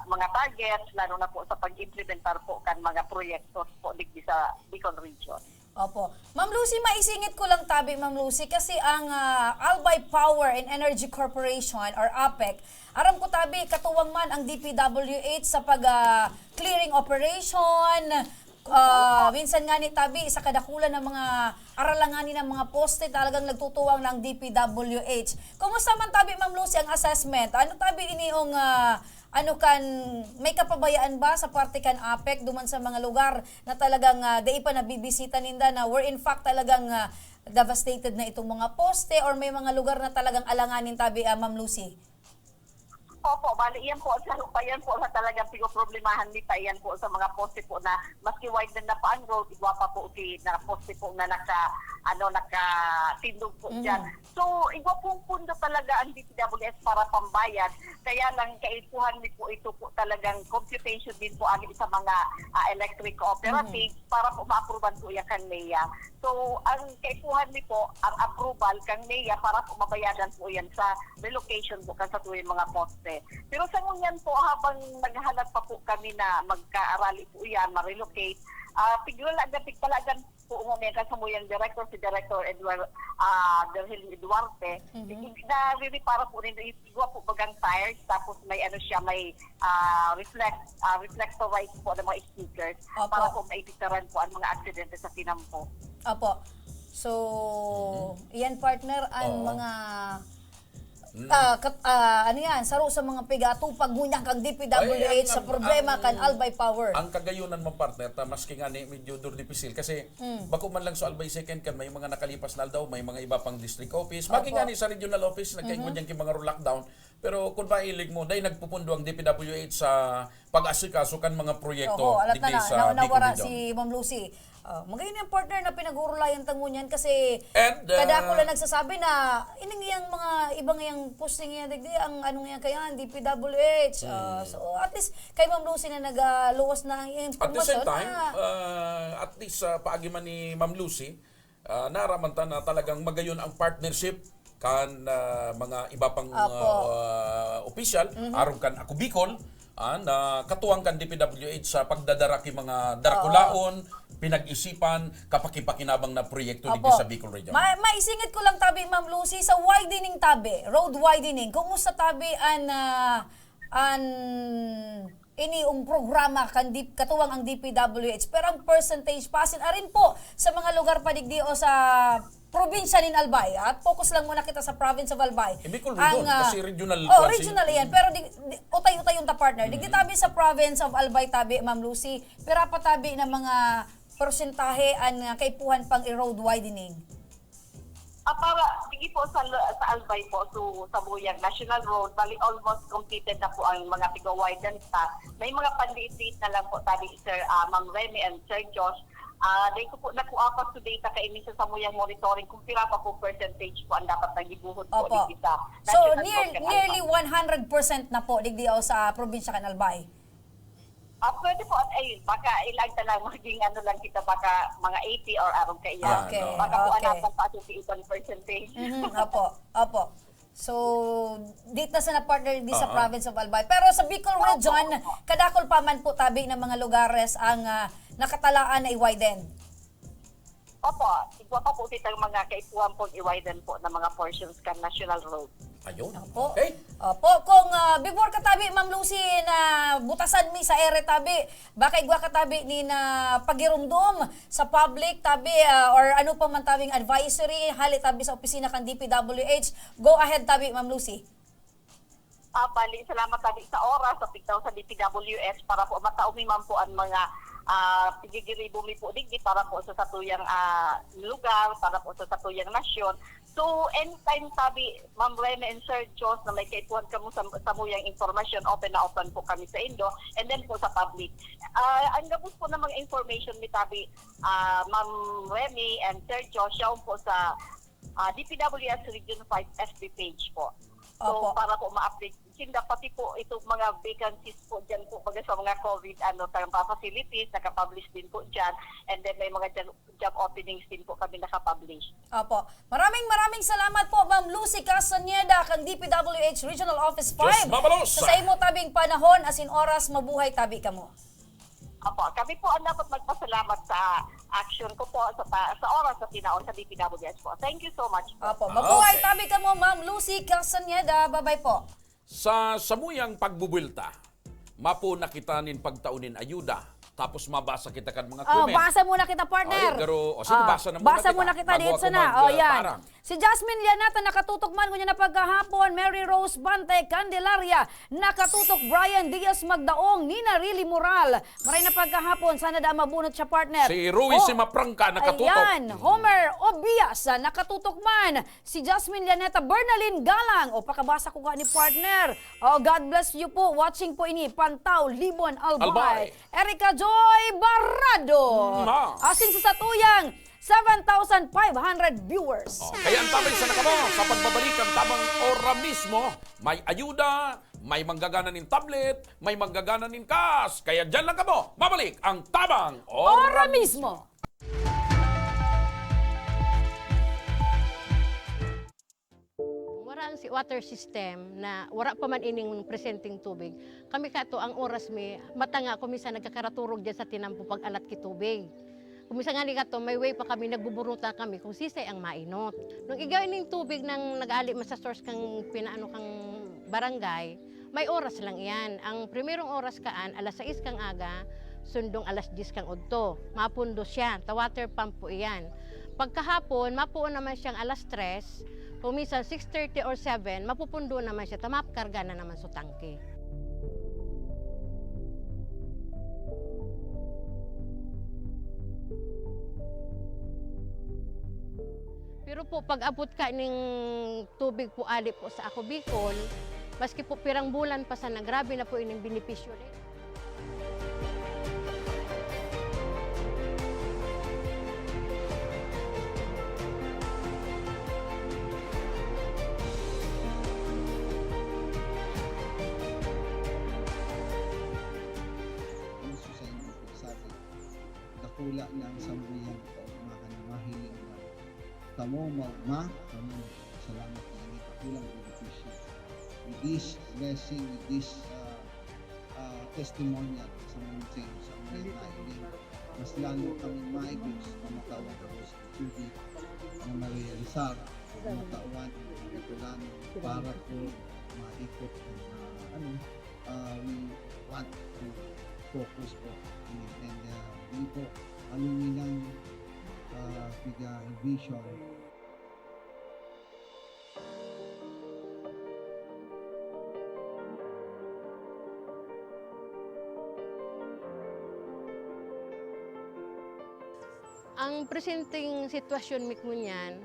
mga targets, lalo na po sa pag-implementar po kan mga proyektos po digdi sa Bicol Region. opo. Ma'am Lucy, maisingit ko lang tabi, Ma'am Lucy, kasi ang Albay Power and Energy Corporation or APEC, aram ko tabi, katuwang man ang DPWH sa pag-clearing operation. Minsan nga ni tabi sa kadakulan ng mga aralanganin ng mga poste talagang nagtutuwang ng DPWH. Kumusta man tabi, Ma'am Lucy, ang assessment? Ano tabi iniong may kapabayaan ba sa parte kan APEC duman sa mga lugar na talagang dai pa nabibisita ninda na were in fact talagang devastated na itong mga poste or may mga lugar na talagang alanganin tabi, Ma'am Lucy? Opo, bali yan po sa yan po na talagang problemahan nita yan po sa mga poste po na maski wide na pa ang road, igwa pa po na poste po na nakatindog po dyan. So, igwa pong pundo talaga ang DPWS para pambayad. Kaya lang kaipuhan ni po ito po talagang computation din po ang sa mga electric cooperatives para po ma-approvean po yan kan NEA. So, ang kaipuhan ni po, ang approval kang NEA para po mabayadan po yan sa relocation po kan sa tuwing mga poste. Pero sa ngunyan po, habang naghahanap pa po kami na magkaarali po yan, ma-relocate, pigpalagan po umumin ka sa muyang director, si Director Delhilio Duarte, na-repara po rin, igwa po bagang tires, tapos may may reflectorized po ng mga speakers para po maibitaran po ang mga aksidente sa Tinampo. Opo. So, iyan partner, ang mga saro sa mga pigatupag ngunyan kang DPWH sa problema kan Albay Power. Ang kagayunan mo partner, maski nga ni medyo dipisil kasi bako man lang sa Albay 2nd kan may mga nakalipas na daw, may mga iba pang district office, magi nga ni sa regional office nagkaigwan yan mga lockdown. Pero kung mailig mo, dahil nagpupundo ang DPWH sa pag-asikaso kan mga proyekto digdi sa Bicol region. Si Ma'am Lucy. Magayon yung partner na pinag-urulayan tangunyan kasi kada ako lang nagsasabi na ining yang mga ibang yang posting yan digdi ang anong yan kaya DPWH. So at least kay Ma'am Lucy na nagaluwas na ang impormasyon. At the same time, at least paagiman ni Ma'am Lucy, naramantan na talagang magayon ang partnership kan mga iba pang official, aron kan ako Bicol, na katuwang kan DPWH sa pagdadaraki mga darakulaon, pinag-isipan, kapakipakinabang na proyekto dito sa Bicol Region. Maisingit ko lang tabi, Ma'am Lucy, sa widening tabi, road widening, kumusta tabi iniong programa katuwang ang DPWH, pero ang percentage pasin arin po sa mga lugar padigdi o sa probinsya nin Albay. At focus lang muna kita sa province of Albay. Bicol Region, kasi regional. Regional yan. Pero utay-utay yung partner. Digdi tabi sa province of Albay tabi, Ma'am Lucy, pero pa tabi na mga persentahe ang kaipuhan pang road widening. Para sige po sa Albay po sa Buyang National Road, bali almost completed na po ang mga tiga-widen pa. May mga panliit na lang po tadi Sir Ma'am Remy and Sir Josh. Dahil ko po nakuha today ta kainin sa samuyang monitoring kung pira pa po percentage po ang dapat na gibuhot po digdi sa So nearly 100% na po digdi sa probinsya kan Albay. Pwede po, at ayun, baka ilang lang maging ano lang kita, baka mga 80 or aron ka iya. Okay, Baka po okay. anapan pa ito ibang percentage. Opo. So, dito sa na-partner di sa province of Albay. Pero sa Bicol Region, kadakol pa man po tabi ng mga lugares ang nakatalaan na i-widen. Opo, igwa pa po itang mga kaipuan po i-widen po ng mga portions kan National Road. Ayun. Opo. Okay. Opo, kung before katabi, Ma'am Lucy, na butasan mi sa ere tabi, baka igwa katabi ni na pagirumdum sa public tabi or ano pa man tabing advisory, hali tabi sa opisina kan DPWH. Go ahead tabi, Ma'am Lucy. Bali, salamat tabi sa oras sa pigtaw sa DPWS para po mataumiman po ang mga pigigiribumi po digdi para po sa satuyang lugar, para po sa satuyang nasyon. So, anytime sabi, Ma'am Rene and Sir Jos, na may kaipuhan kamo sa muyang informasyon, open na open po kami sa Indo, and then po sa public. Ang gabos po ng mga information ni tabi, Ma'am Rene and Sir Jos, siya po sa DPWS Region 5 FB page po. So, para po ma-update. Sinda pati po itong mga vacancies po dyan po baga sa mga COVID facilities, nakapublish din po dyan. And then may mga job openings din po kami nakapublish. Opo. Maraming salamat po, Ma'am Lucy Castaneda, kang DPWH Regional Office 5. Diyos mabalos! Sa imo tabing panahon, as in oras, mabuhay tabi ka mo. Opo, kami po ang dapat magpasalamat sa action ko po sa oras na tinaon sa DPWS po. Thank you so much po. Opo. Mabuhay Okay. tabi ka mo, Ma'am Lucy Castaneda. Bye-bye po. Sa samuyang pagbubulta, mapo nakitanin pagtaunin ayuda, tapos mabasa kita kan mga comment. Basa muna kita, partner. Ay, pero, sige, basa na muna Basa kita. muna kita Bago dito ako na. Yan. parang. Si Jasmine Lianata nakatutok man kunya na pagkahapon. Mary Rose Bante Candelaria nakatutok. Brian Diaz Magdaong. Nina Rili Moral. Maray na pagkahapon. Sana da mabunot siya, partner. Si Rui Simaprangka nakatutok. Ayan. Homer Obias nakatutok man. Si Jasmine Lianata. Bernalyn Galang. Pakabasa ko ka ni partner. God bless you po. Watching po ini. Pantaw Libon Albay. Erica Joy Barrado. Asin sa satuyang 7,500 viewers. Kaya ang tabay sa nakamo, sa pagbabalik ang tamang ora mismo, may ayuda, may manggaganan ng tablet, may manggaganan ng cash. Kaya dyan lang kamo, mabalik ang tamang Ora mismo. Wala ang water system na wala pa man ining presenting tubig. Kami kato ang oras mi matanga kuminsan nagkakaraturog diyan sa tinampo pag alat ki tubig. Kuminsan nga ni kato may way pa kami nagbuburuta kami kung sisay ang mainot. Nung igawin ning tubig nang nag-ali sa source kang pinaano kang barangay, may oras lang iyan. Ang primerong oras kaan alas 6 kang aga, sundong alas 10 kang udto. Mapundo siya, ta water pump po iyan. Pagkahapon, mapuon naman siyang alas 3, kung minsan 6:30 or 7, mapupundo naman siya, tamapkarga na naman sa tangke. Pero po, pag abot ka ng tubig po ali po sa ako Bicol, maski po pirang bulan pa sana, grabe na po ining benepisyo rin. Dakula ng sambuyan ko, mahiling na kamo maugma, kamo salamat na ini kakulang benepisyo. With this blessing, with this testimonial sa mga sa mga nailing, mas lalo kami maigos na matawan ko sa tubig na ma-realizar, na matawan ng katulano para po maikot we want to focus po and we po aluminang piga vision. Ang presenting sitwasyon mi kunyan,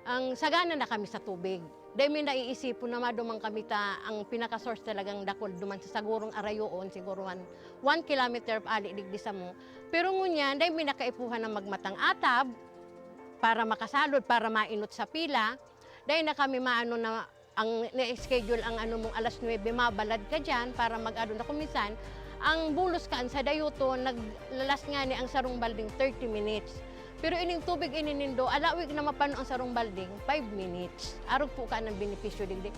ang sagana na kami sa tubig. Dahil may naiisipon na madumang kami ang pinaka-source talagang dakol duman sa sagurong arayoon, siguro 1 kilometer ali digdi sa mo. Pero ngunyan, dahil may nakaipuhan na magmatang atab para makasalod, para mainot sa pila. Dahil na kami maano na ang na-schedule ang ano mong alas 9, mabalad ka dyan para mag-ano na kumisan. Ang bulos kaan sa dayuto, naglalas nga ni ang sarong balding 30 minutes. Pero ining tubig ininindo, alawig na mapano ang sarong balding 5 minutes. Arog po ka ng benepisyo digdi.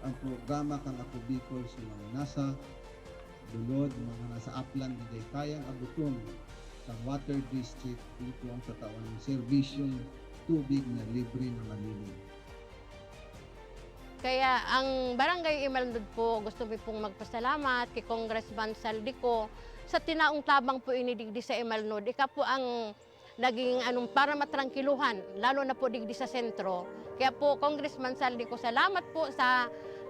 Ang programa kang Ako Bicol sa mga nasa dulod, mga nasa upland na kayang abuton sa Water District dito ang katawan ng serbisyong tubig na libre na malinis. Kaya ang Barangay Imalndod po, gusto ko pong magpasalamat kay Congressman Saldico sa tinaong tabang po inidigdi sa Imalndod. Ika po ang naging para matrangkiluhan, lalo na po digdi sa sentro. Kaya po, Congressman Saldico, salamat po sa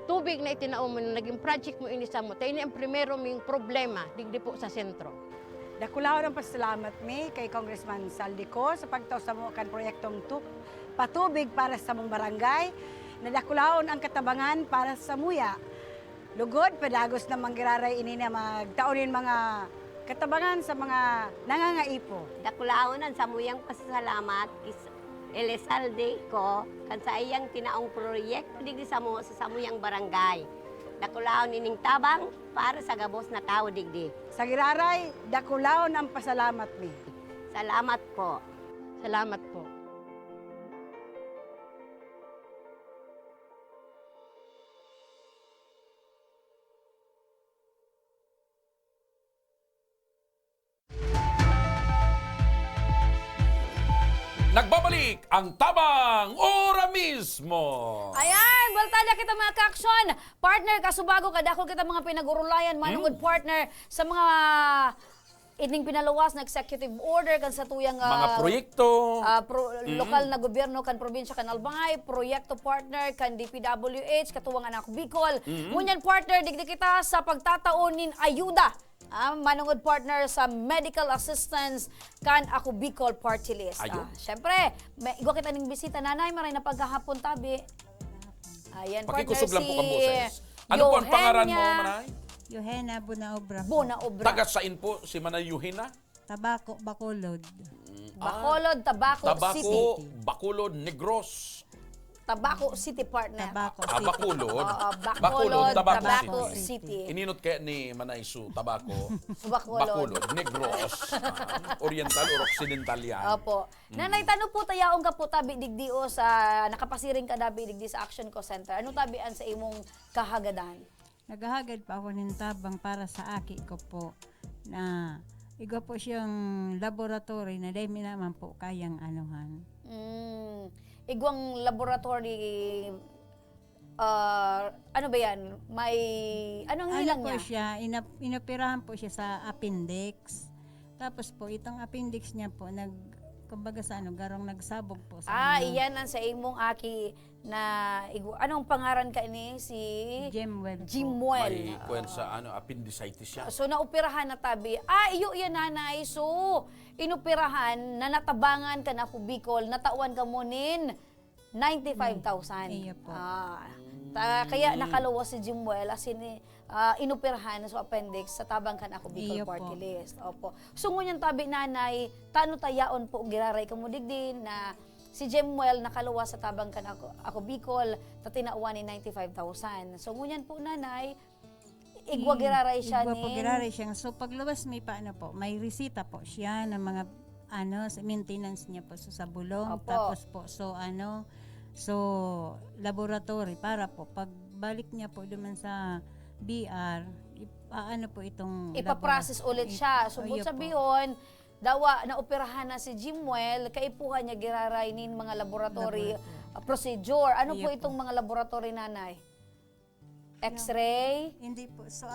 tubig na itinaon mo, naging project mo inisa mo. Tayo ang primero ming problema digdi po sa sentro. Dakulaw ng pasalamat mi kay Congressman Saldico sa pagtaw sa mga kan proyektong patubig para sa mong barangay. Nadakulaon ang katabangan para sa muya. Lugod, pedagos na manggiraray ini na magtaonin mga katabangan sa mga nangangaipo. Dakulaonan sa muyang pasasalamat Elizalde ko kan sa iyang tinaong proyekto digdi sa samuyang barangay. Dakulaon ining tabang para sa gabos na tao digdi. Sa giraray, dakulaon ang pasalamat mi. Salamat po. Salamat po. Nagbabalik ang Tabang Ora mismo. Ayan, baltada kita mga ka-aksyon. Partner, kasubago kadako kita mga pinagurulayan, manungod partner sa mga ining pinaluwas na executive order kan sa tuyang Mga proyekto. lokal na gobyerno kan probinsya kan Albay, proyekto partner kan DPWH, katuwang anak Bicol. Ngunyan partner, digdi kita sa pagtataonin ayuda. Manungod partner sa medical assistance kan Ako Bicol Party List. Siyempre, igwa kita ning bisita nanay, maray na pagkahapon tabi. Ayan, partner Pakikusog lang si po kang boses. Ano po ang pangaran mo, Manay? Yohena Bunaobra. Bunaobra. Taga sain po si Manay Yuhina? Tabako, Bacolod. Bacolod, Tabaco City. Bacolod, Negros. Tabaco City partner. Bacolod. Bacolod, Tabaco City. City. Ininot kaya ni Manay Su, Tabaco. Bacolod. Negros. Oriental or Occidental yan. Opo. Nanay, tanong po tayaong ka po tabi digdi o sa nakapasiring ka dabi digdi sa Action Co Center. Ano tabian sa imong kahagadan? Naghahagad pa ako ng tabang para sa aki ko po na igo po siyang laboratory na dahil naman po kayang anuhan. Igwang laboratory, ano ba yan? May, anong hilang po niya? siya, inoperahan po siya sa appendix. Tapos po, itong appendix niya po, kumbaga sa garong nagsabog po sa Iyan ang sa imong aki na, anong pangaran ka ni? Si Jimwell. May kwen sa appendicitis siya. So, naoperahan na tabi. Iyo yan nanay. So, inoperahan na natabangan ka na Ako Bicol, natawan ka mo nin 95,000. Iyo po. Kaya nakalawas si Jimwell as inoperahan sa appendix sa tabang kan Ako Bicol Iyo Party po. List. Opo. So, ngunyan tabi nanay, tano tayaon po giraray ka mo digdin na si Jimwell nakalawas sa tabang kan Ako Bicol, tatinauan ni 95,000. So, ngunyan po nanay, igwa giraray siya Igwa po giraray siya. So paglabas may po, may resita po siya ng mga sa maintenance niya po sa bulong. Opo. Tapos po so laboratory para po pagbalik niya po duman sa BR, po itong ipaprocess ulit siya. So, Iyo po. sabihin, dawa na operahan na si Jimwell, kaipuhan niya giraray nin mga laboratory procedure. Ano Iyo po po. itong mga laboratory nanay? X-ray? Hindi po. So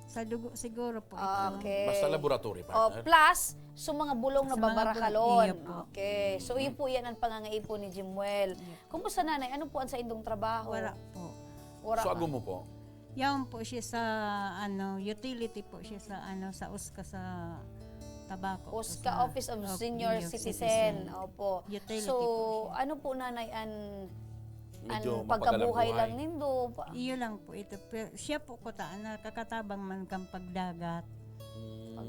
sa dugo siguro po Okay. Basta laboratory, O, partner. plus, so mga bulong na Sa mga babarakalon. iyo po. Okay. So, iyo po yan ang pangangaipo ni Jimwell. Kumusta nanay? Ano po ang sa indong trabaho? Wala po. Wala So, ka. ago mo po? Yan po siya sa utility po siya sa sa USCA sa Tabaco. po, OSCA, sa Office of Senior Citizen. Opo. Utility So, po siya. ano po nanay ang Medyo pagkabuhay mapagalang lang buhay. nindo. Iyo lang po ito. Pero siya po ko taan nakakatabang man kang pagdagat.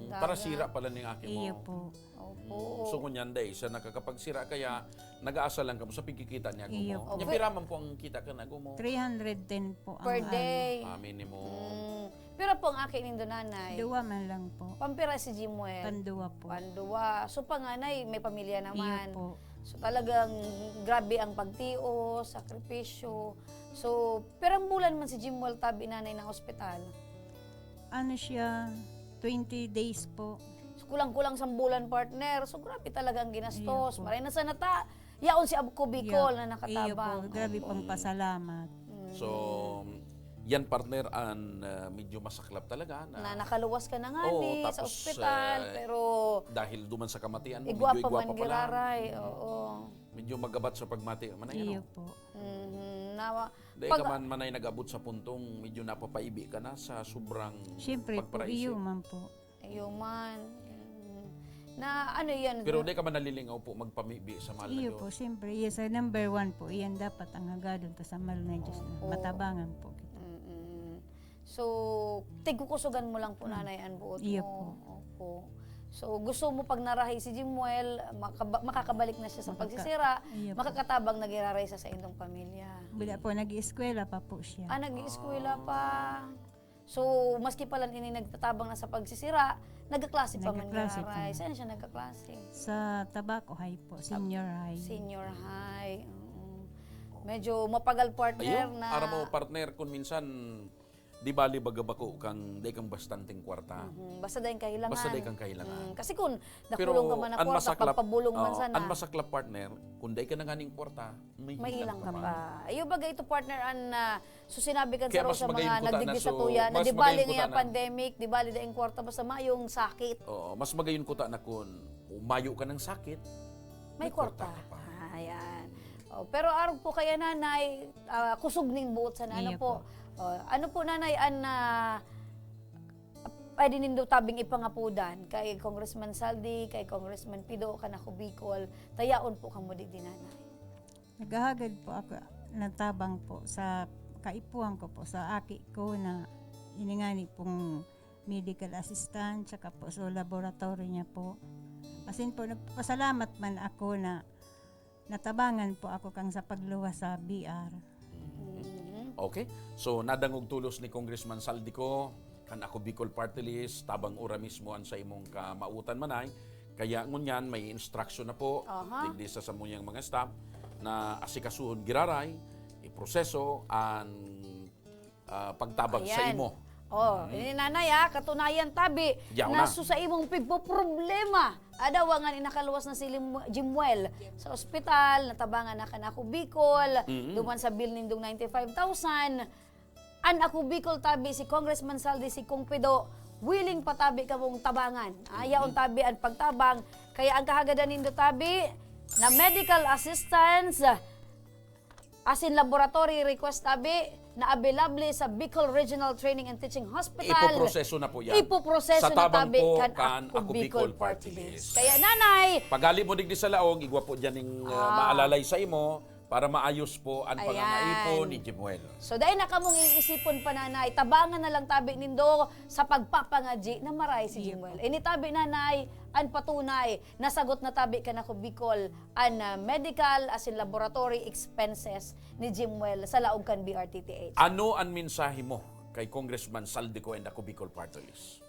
Para sira pala ng aking Iyo mo. po. Opo. So kunyan day, sa nakakapagsira kaya nag-aasa lang ka mo sa pagkikita niya Iyo mo. po. Nya piraman po ang kita ka na mo. 310 po Per ang day. Minimum. Pero po ang akin nindo nanay. Duwa man lang po. Pampira si Jimuel. Panduwa po. Panduwa. So panganay, may pamilya naman. Iyo po. So talagang grabe ang pagtio, sakripisyo. So, perang bulan man si Jimuel tabi nanay ng ospital. Ano siya, 20 days po. So, kulang-kulang sa bulan partner. So grabe talaga ang ginastos. Iyo po. Maray na sa nata. Yaon si Abu Bicol na Iyo nakatabang. po, grabe pang pasalamat. So, yan partner ang medyo masaklap talaga Na nakaluwas ka na nga Oo, ni sa tapos, ospital. Pero dahil duman sa kamatian mo, igwa medyo pa igwa man pa pala. giraray. Oo. Medyo magabat sa pagmati. Manay, Iyo ano? po. Nawa. Dahil ka man manay nag-abot sa puntong medyo napapaibi ka na sa sobrang Siyempre po, pagparaisip. iyo man po. Ayuman. Na ano yan? Pero di ka man nalilingaw po magpamibi sa mahal na Iyo Diyos. po, siyempre. Iya sa number 1 po. Iyan dapat ang hagadon to sa mahal na Diyos na. Oo. Matabangan po. So, tigkukusugan mo lang po nanay ang buot Iyo mo. Opo. So, gusto mo pag narahay si Jimuel, makakabalik na siya sa pagsisira, Iyo po. makakatabang nagiraray sa inyong pamilya. Bila po, nag-eskwela pa po siya. Nag-ieskwela pa. So, maski pala ini nagtatabang na sa pagsisira, nagkaklase pa man Nagkaklase giraray. pa. Saan siya nagkaklase? Sa Tabaco High po, senior high. Senior high. Medyo mapagal partner Ayun, na... ara mo partner kung minsan di bali bagabako kang day kang bastanteng kwarta. Basta dahil kahilangan. Basta day kang kahilangan. Kasi kung Pero nakulong ka man na ang kwarta, masaklap, pagpabulong man sana, ang masaklap partner, kung day ka na ganing kwarta, may ilang ka pa. Ayo bagay ito partner so sinabi kan Kaya sa raw mas sa magayon mga ko ta na, nagdigdi sa so, tuya na mas di bali magayon ko nga ta na. pandemic, di bali daing kwarta basta mayong sakit. Oo, mas magayon ko ta na kung umayo ka ng sakit, May kwarta. Ayan. Pero araw po kaya nanay, kusog ning buot sa ano Iya po. Ano po nanay pwede nindo tabing ipangapudan kay Congressman Saldi, kay Congressman Pido, kanako Bicol, tayaon po kamo di nanay. Naghahagad po ako ng tabang po sa kaipuhan ko po sa aki ko na iningani pong medical assistant tsaka po sa laboratory niya po. Asin po nagpasalamat man ako na natabangan po ako kang sa pagluwas sa BR. Okay? So, nadangog tulos ni Congressman Saldico, kan ako Bicol Party List, tabang ura mismo ang sa imong kamautan manay. Kaya ngunyan, may instruction na po, digdi sa samuyang mga staff, na asikasuhon giraray, iproseso, ang pagtabang sa Ayan. imo. Ini nanay katunayan tabi Yaw na na. sa imong problema. Adawangan inakaluwas na si Jimuel sa ospital, natabangan na kanako Bicol, duman sa bill nindong 95,000. An ako Bicol tabi si Congressman Saldi si Kong Pido, willing patabi ka mong tabangan. Ayaon tabi ang pagtabang, kaya ang kahagadan nindo tabi na medical assistance as in laboratory request tabi na available sa Bicol Regional Training and Teaching Hospital. Ipoproseso na po yan. Ipoproseso Sa na tabang tabi po kan Ako Bicol Party List. Kaya nanay, Pagali mo digdi sa laong, igwa po dyan yung maalalay sa imo para maayos po ang Ayan. pangangaipo ni Jimuel. so dahil na kamong iisipon pa nanay, tabangan na lang tabi nindo sa pagpapangaji na maray si Jimuel. Ini tabi nanay, an patunay, nasagot na tabi ka na ko Bicol, an medical as in laboratory expenses ni Jimuel sa laog kan BRTTH. Ano ang mensahe mo kay Congressman Saldico and ako Bicol Party List?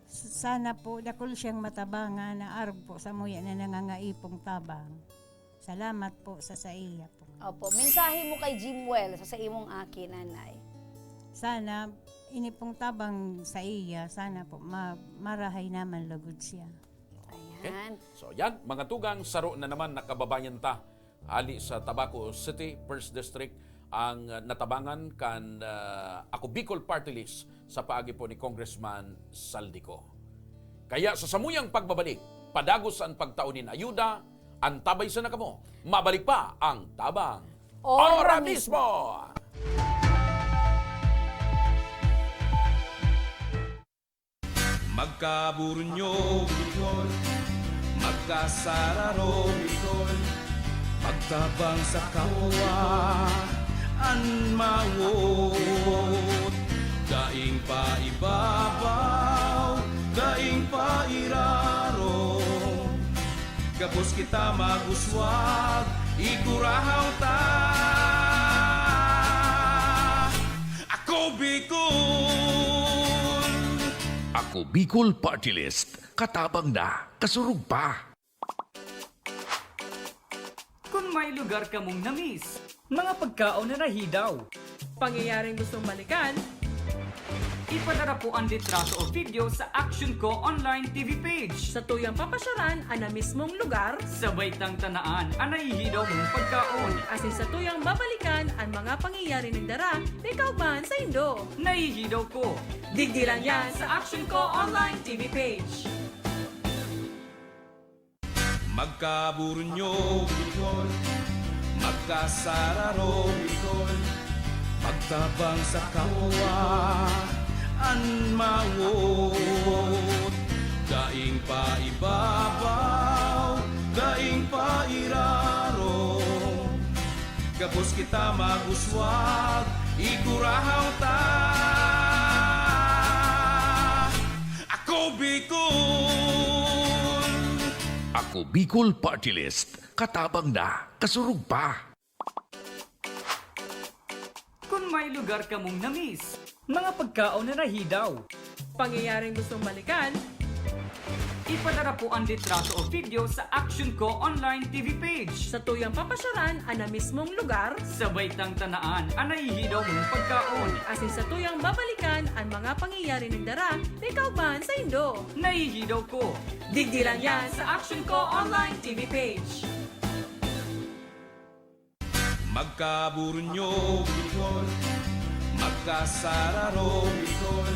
Sana po dakol siyang matabangan na arog po sa muya na nangangaipong tabang. Salamat po sa iya po. Opo, mensahe mo kay Jimuel sa imong aki nanay. Sana inipong tabang sa iya, sana po marahay naman lugod siya. Ayan. So yan, mga tugang, saro na naman nakababayan ta. Ali sa Tabaco City, 1st District, ang natabangan kan ako Bicol Party List sa paagi po ni Congressman Saldico. Kaya sa samuyang pagbabalik, padagos ang pagtaunin ayuda, ang tabay sa nakamo, mabalik pa ang tabang. Ora mismo! Magkaburunyo, Bicol. Magkasararo, Bicol. Magtabang sa kapwa. anmawot. Daing pa ibabaw, daing pa iraro. Gapos kita maguswag, ikurahaw ta. Ako Bicol! Ako Bicol Party List. Katabang na, kasurug pa. Kung may lugar ka mong namiss, mga pagkaon na nahidaw, Pangyayaring gustong balikan, ipadara po ang litrato o video sa Action Ko Online TV page. sa tuyang papasyaran ang na mismong lugar, Sabay tang tanaan ang nahihidaw mong pagkaon. asin sa tuyang babalikan ang mga pangyayari ng dara, ikaw man sa Indo. Nahihidaw ko. Digdilan yan sa Action Ko Online TV page. Magkaburunyo, Bicol. Magkasararo, Bicol. Magtabang sa kapwa, anmawot. Daing pa ibabaw, daing pa iraro. Gapos kita maguswag, ikurahaw ta. Ako Bicol! Ako Bicol Party List. Katabang na, kasurug pa. Kung may lugar ka mong namiss, mga pagkaon na nahidaw, Pangyayaring gustong balikan, ipadara po ang litrato o video sa Action Ko Online TV page. sa tuyang papasyaran ang na mismong lugar, Sabay tang tanaan ang nahihidaw mong pagkaon. asin sa tuyang babalikan ang mga pangyayari ng dara, ikaw man sa Indo. Nahihidaw ko. Digdilan yan sa Action Ko Online TV page. Magkaburunyo, Bicol. Magkasararo, Bicol.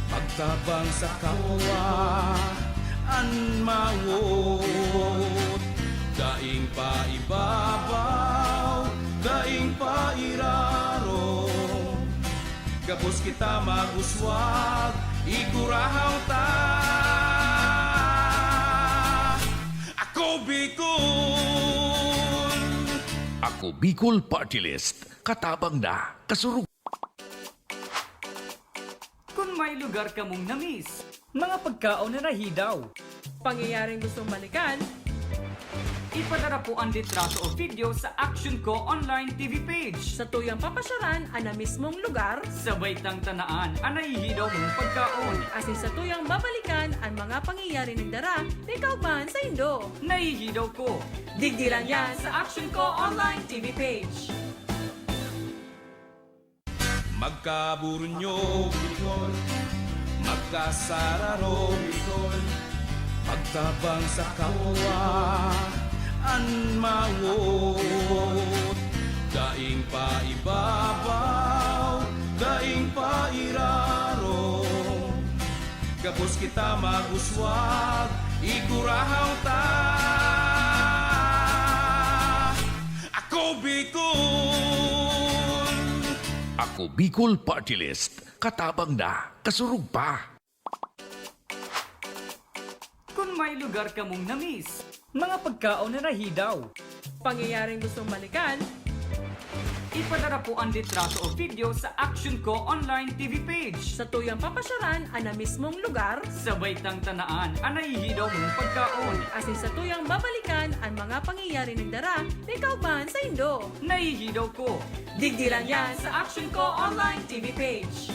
Magtabang sa kapwa, anmawot. Daing pa ibabaw, daing pa iraro. Gapos kita maguswag, ikurahaw ta. Ako Bicol! Ako Bicol Party List. Katabang na, kasurug. Kung may lugar ka mong namiss, mga pagkaon na nahidaw, Pangyayaring gustong balikan, ipadara po ang litrato o video sa Action Ko Online TV page. sa tuyang papasyaran ang na mismong lugar, Sabay tang tanaan ang nahihidaw mong pagkaon. asin sa tuyang babalikan ang mga pangyayari ng dara, ikaw man sa Indo. Nahihidaw ko. Digdilan yan sa Action Ko Online TV page. Magkaburunyo, Bicol. Magkasararo, Bicol. Magtabang sa kapwa, anmawot. Daing pa ibabaw, daing pa iraro. Gapos kita maguswag, ikurahaw ta. Ako Bicol! Ako Bicol Party List. Katabang na, kasurug pa. Kung may lugar ka mong namiss, mga pagkaon na nahidaw, Pangyayaring gustong balikan, ipadara po ang litrato o video sa Action Ko Online TV page. sa tuyang papasyaran ang na mismong lugar, Sabay tang tanaan ang nahihidaw mong pagkaon. asin sa tuyang babalikan ang mga pangyayari ng dara, ikaw man sa Indo. Nahihidaw ko. Digdilan yan sa Action Ko Online TV page.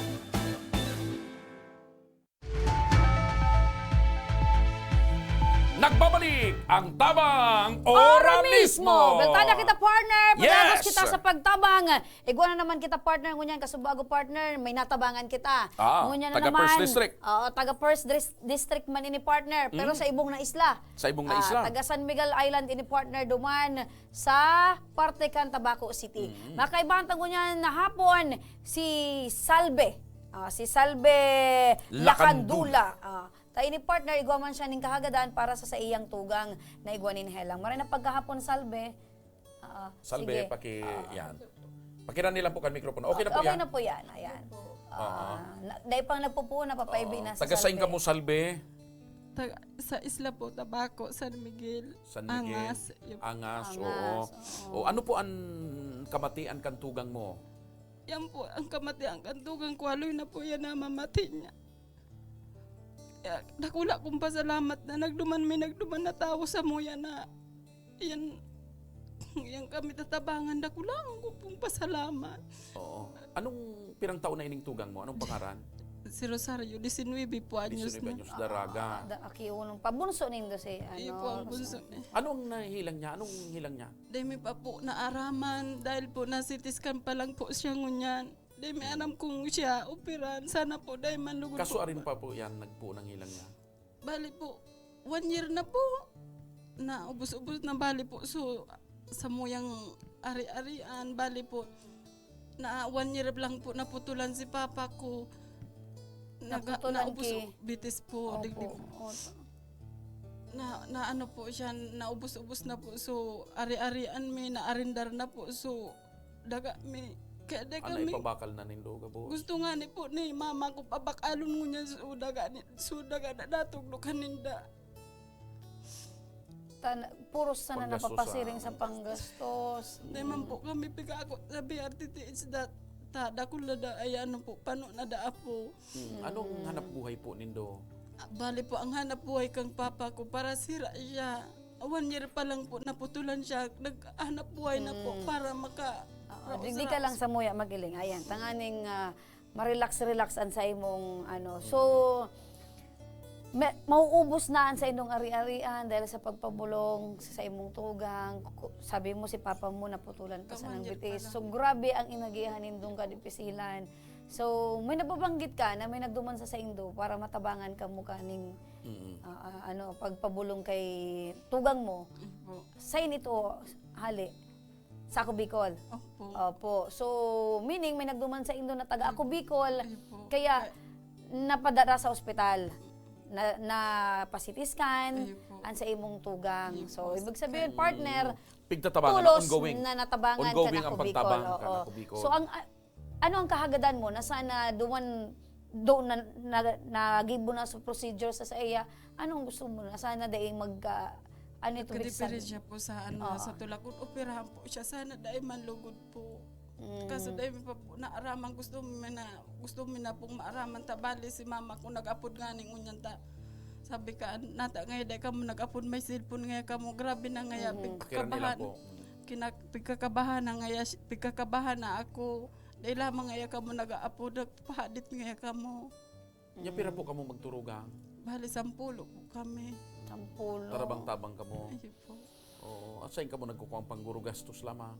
Nagbabalik ang Tabang Ora Mismo! Beltada kita partner, pagkagos Yes! kita sa pagtabang. Igwa na naman kita partner, ngunyan kasubago partner, may natabangan kita. Ngunyan na taga naman, First District. taga First District man ini partner, pero sa ibong na isla. Sa ibong na isla. Taga San Miguel Island ini partner duman sa parte kan Tabaco City. Makaibantang ngunyan na hapon si Salve. Si Salve Lacandula. Tayo ni partner, igwa man siya ning kahagadan para sa iyang tugang na igwanin helang. Maray na pagkahapon, Salve. Salve, sige. yan. Pakiran nila po kan mikropono. Okay na po Okay yan? na po yan. Ayan. Dahil pang nagpupuno, papaibi na sa Taga-sign ka Salve. mo, Salve. sa isla po, Tabaco, San Miguel. San Miguel. Angas. Angas, Angas, oo. O ano po ang kamatian kantugang mo? Yan po, ang kamati, ang kantugang kwaloy na po yan na mamati niya. Nakula kong pasalamat na nagduman na tao sa muya na yan kami tatabangan. Nakulaan ko pong pasalamat. Oo. Anong pirang taon na ining tugang mo? Anong pangaran? Si Rosario, 19 po anyos 19 na. anyos daraga. Aki unong pabunso nindo si Iyo po ang bunso niya. Anong nahilang niya? Anong hilang niya? Dahil pa po naaraman, dahil po nasitiskan pa lang po siya ngunyan. Dahil may alam kong siya operan. Sana po dahil manlugod po. Kasuarin pa po yan, nagpo ng hilang niya. Bali po, 1 year na po. Na ubos-ubos na bali po. So, sa muyang ari-arian, bali po, na 1 year lang po naputulan si papa ko. Naputulan Bitis po. Digdig. Na ano po siya, naubos-ubos na po. So, ari-arian may naarindar na po. So, daga may, kaya daga Anay may, pabakal na nindo ka po. gusto nga ni po ni mama ko pabakalon mo niya. So, daga na natuglukan ninda. Puros sana Panggastos, napapasiring sa panggastos. Dahil man po kami piga ako sa BRTTH tada ko na da ay ano po, pano na da po. Anong hanap buhay po nindo? Bali po, ang hanap buhay kang papa ko para sira siya. 1 year pa lang po naputulan siya. Naghanap buhay na po para maka... Digdi ka lang sa muya magiling. Ayan, tanganing ma-relax an sa imong ano. So, mauubos na sa imong ari-arian dahil sa pagpabulong sa imong tugang. Sabi mo si papa mo naputulan pa sa ng bitis. So, grabe ang inagihan nindong kadipisilan. So, may nababanggit ka na may nagduman sa Indo para matabangan ka mo kaning pagpabulong kay tugang mo. Sa nito, hali, sa Ako Bicol. Opo. So, meaning may nagduman sa Indo na taga Ako Bicol, kaya napadara sa ospital. Na pasitiskan an sa imong tugang. So, ibig sabihin, partner, Pigtatabangan, tulos ongoing. na natabangan Ongoing ka ang na Ako Bicol. pagtabang ka Oo. na Ako Bicol. So, ano ang kahagadan mo na sana doon nagibo na sa procedure sa iya? Anong gusto mo na sana dahil ano ito? Kadipiri siya po sa sa tulakon. Operahan po siya. Sana dahil manlugod po. Kaso dahil pa po naaraman, gusto mo na pong maaraman tabali si mama ko nag-apod nga ning unyan ta. Sabi ka, nata ngayon dahil ka mo nag-apod may cellphone ngayon ka mo. Grabe na ngayon. Pagkakabahan na ngayon. Pagkakabahan na ako. Dahil lamang ngayon ka mo nag-apod. Nagpahadit ngayon ka mo. Pira po ka mo magturugang? Bali, 10 po kami. 10. Tarabang-tabang ka mo? Ayun po. Oo. At saan ka mo nagkukuhang pangguro gastos lamang?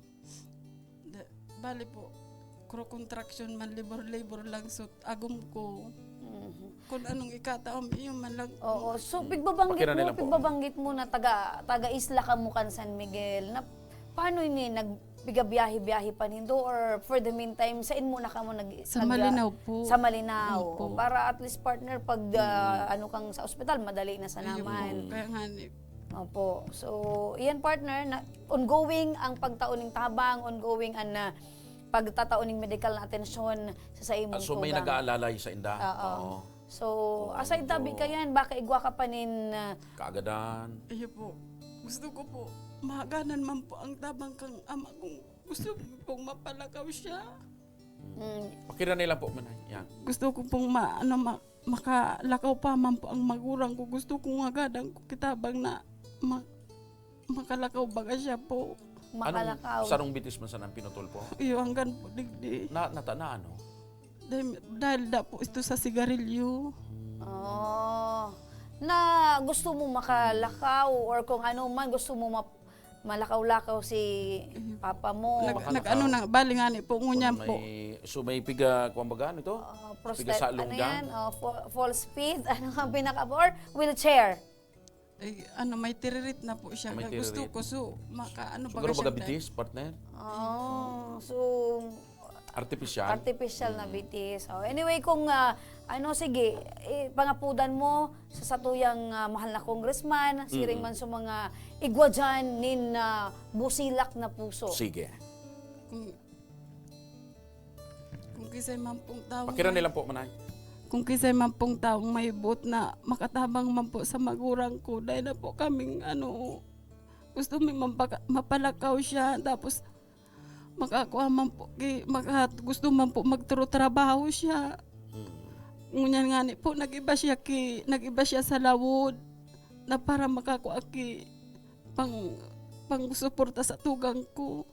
Bali po, contraction man, labor lang, so agum ko. Kung anong ikataon, yun man lang. Oo, so pigbabanggit mo na taga-isla ka mo kan San Miguel, na paano ini nagbigabiyahe-biyahe pa nindo or for the meantime, saan mo na ka mo sa Malinaw po. Sa Malinaw. O, para at least partner, pag ano kang sa ospital, madali na sa naman. Kaya nga Opo. So, iyan partner, na ongoing ang pagtauning tabang, ongoing ang pagtatauning medical na atensyon sa imong So, may nag-aalalay sa inda? Oo. So, aside tabi ka yan, baka igwa ka pa nin... Kaagadan? Ayun po. Gusto ko po, mahaganan man po ang tabang kang ama kong gusto pong mapalakaw siya. Pakira nila po man. Yan. Gusto ko pong makalakaw pa man po ang magurang ko. Gusto kong agadan ko kitabang na makalakaw baga siya po. Makalakaw. Sarong bitis man sanang pinutol po? Iyo, hanggang po digdi. Na ano? Dahil da po ito sa sigarilyo. Na gusto mo makalakaw or kung ano man gusto mo malakaw-lakaw si papa mo. Nag-ano na, balingani po, ngunyan po. So may piga, kumbagaan ito? Piga sa Ano lunggan? yan? Full speed? Ano ang or wheelchair? May tiririt na po siya. May Gusto tiririt. ko, so, ano ba Siguro siya? baga bitis, partner? So, Artificial? na bitis. Anyway, kung sige, pangapudan mo sa satuyang mahal na congressman, siring man sa mga igwa dyan nin busilak na puso. Sige. Kung kisay man pong tao. Pakira nila po manay. kung kisay man pong taong may buot na makatabang man po sa magurang ko, dahil na po kaming gusto may mapalakaw siya, tapos makakuha man po, gusto man po magtrabaho siya. Ngunyan nga ni po, nag-iba siya sa lawod na para makakuha pang suporta sa tugang ko.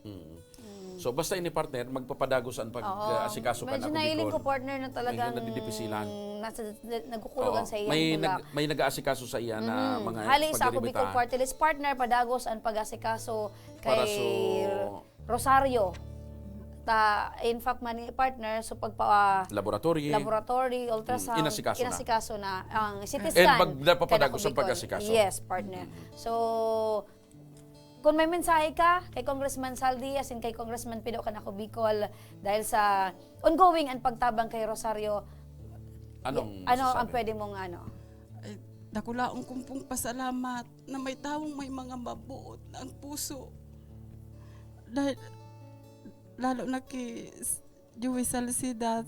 So basta ini partner, magpapadagos ang pag-asikaso ka na Medyo nailing ko partner na talagang nadidipisilan. nagkukulugan sa iyang tula. May nag-aasikaso sa iya na mga Hali sa ako pagdirimita. Bicol Party List partner, padagos ang pag-asikaso kay Para Rosario. In fact, partner, so laboratory, ultrasound, inasikaso na ang CT And scan. magpapadagos ang Bicol. pag-asikaso. Yes, partner. So, kung may mensahe ka kay Congressman Saldi, as in kay Congressman Pido Kanako Bicol, dahil sa ongoing ang pagtabang kay Rosario, ano ang pwede mong Ay, dakulaong kong pong pasalamat na may taong may mga mabuot ang puso. Dahil, lalo na kay Joey Salcida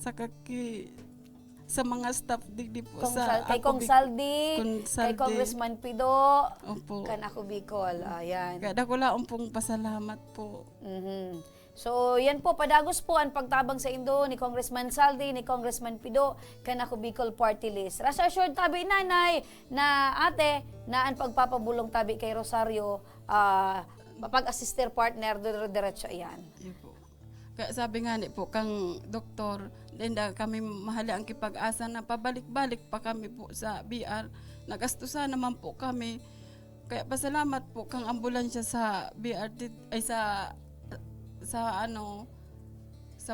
sa mga staff digdi po kay Kong Saldi, Saldi, kay Congressman Pido, Opo. Kanako Bicol. Ayan. Kaya dakulaong pong pasalamat po. So, yan po, padagos po ang pagtabang sa Indo ni Congressman Saldi, ni Congressman Pido, Kanako Bicol Party List. Rest assured tabi nanay na ate na ang pagpapabulong tabi kay Rosario, pag-assister partner, diretso yan. Kaya sabi nga ni po kang doktor, Linda, kami mahali ang kipag-asa na pabalik-balik pa kami po sa BR. Nagastusan naman po kami. Kaya pasalamat po kang ambulansya sa BRT ay sa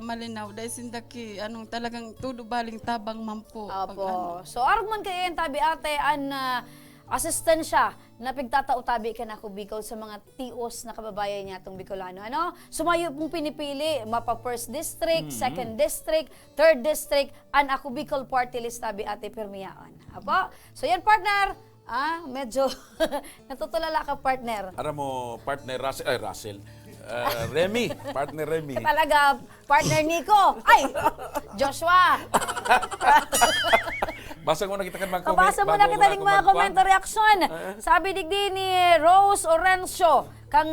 Malinaw dahil sindaki talagang tudo baling tabang man po. Opo. So arog man kayo yung tabi ate an asistensya na pigtatao-tabi ka na ako Bicol sa mga tios na kababayan niya itong Bicolano. Sumayo pong pinipili, mapa first district, second district, third district, an ako Bicol Party List tabi ate Pirmiaon. Apo? So yan partner, medyo natutulala ka partner. Aram mo, partner Russell. Remy, partner Remy. Talaga, partner Nico. Ay, Joshua. Basa mo na kita kan mga comment. Basa mo na kita ng mga comment o reaksyon. Sabi digdi ni Rose Orencio, kang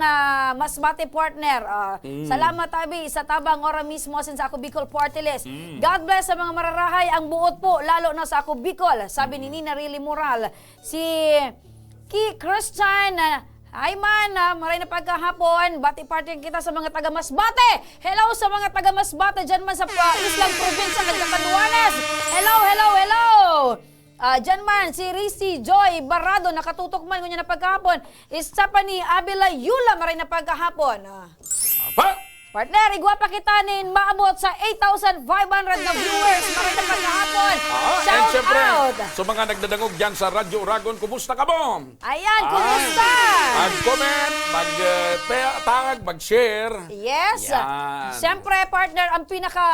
Masbate partner. Salamat tabi sa tabang ora mismo sin sa ako Bicol Party List. God bless sa mga mararahay ang buot po, lalo na sa ako Bicol. Sabi ni Nina Really Moral. Si Ki Christian, ay man, maray na pagkahapon, bati party kita sa mga taga Masbate. Hello sa mga taga Masbate dyan man sa Islang Provincia ng Catanduanes. Hello, hello, hello. Dyan man, si Risi Joy Barrado, nakatutok man kunya na pagkahapon. Isa pa ni Abela Yula, maray na pagkahapon. Partner, igwapa kita nin maabot sa 8,500 na viewers. Maray na pagkahapon. Shout out! So mga nagdadangog dyan sa Radyo Uragon, kumusta ka mo? Ayan, kumusta? Mag-comment, mag-tag, mag-share. Yes. Yan. Siyempre, partner, ang pinaka...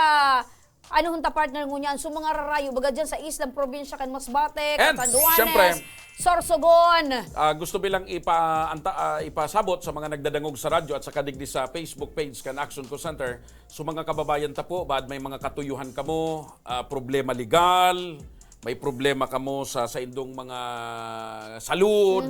Ano hunta partner ngunyan? So mga rarayo, baga dyan sa Islang Provincia, kan Masbate, And, Catanduanes, siyempre, Sorsogon. Gusto bilang ipasabot sa mga nagdadangog sa radyo at sa kadigdi sa Facebook page kan Action Co Center. So mga kababayan ta po, baad may mga katuyuhan kamo, problema legal, may problema kamo sa indong mga salud,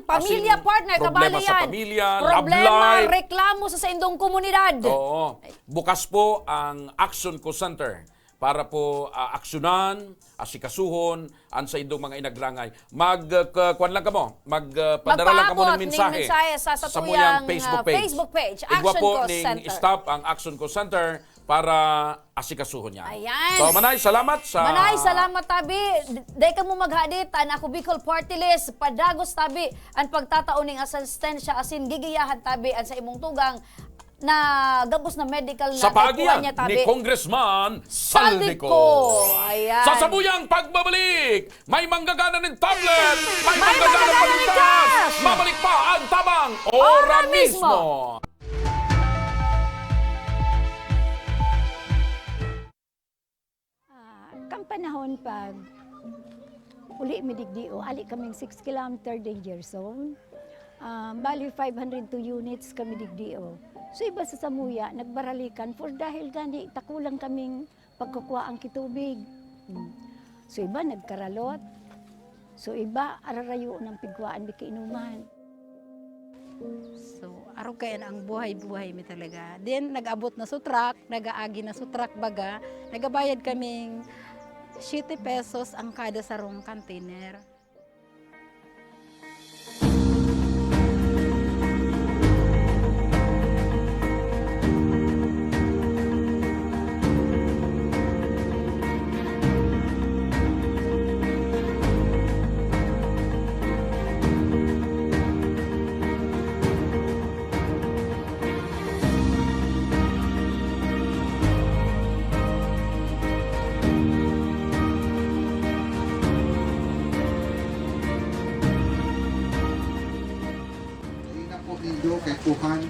Pamilya, partner, problema kabali sa yan. pamilya, Problema, love life. reklamo sa indong komunidad. Oo. Bukas po ang Action Co Center para po aksyonan, asikasuhon, ang sa indong mga inagrangay. Kuwan lang kamo, magpadala lang kamo ng mensahe sa muyang tuyang Facebook page, Igwa Action po Co ning Center. staff ang Action Co Center para asikasuhon niya. Ayan. So, Manay, salamat sa... Manay, salamat tabi. Day ka mo maghadit, ako Bicol Party List, padagos tabi, ang pagtataon ng asistensya, asin gigiyahan tabi, ang sa imong tugang, na gabos na medical na sa pagian niya tabi. ni Congressman Saldico. Ayan. Sa sabuyang pagbabalik, may manggagana ng tablet, may manggagana manggagana ng ng cash. cash. Babalik pa ang tabang ora mismo. Kampanahon pag uli midigdio, ali kaming 6 kilometer danger zone. Bali 502 units kami digdio. So iba sa Samuya, nagbaralikan for dahil gani takulang kaming pagkukuha ang kitubig. So iba nagkaralot. So iba ararayo ng pigwaan di kainuman. So, araw kaya na ang buhay-buhay mi talaga. Then, nag-abot na sa truck, nag-aagi na sa truck baga, nagabayad kaming 7 pesos ang kada sarong container. Hindi na po ninyo kay Puhan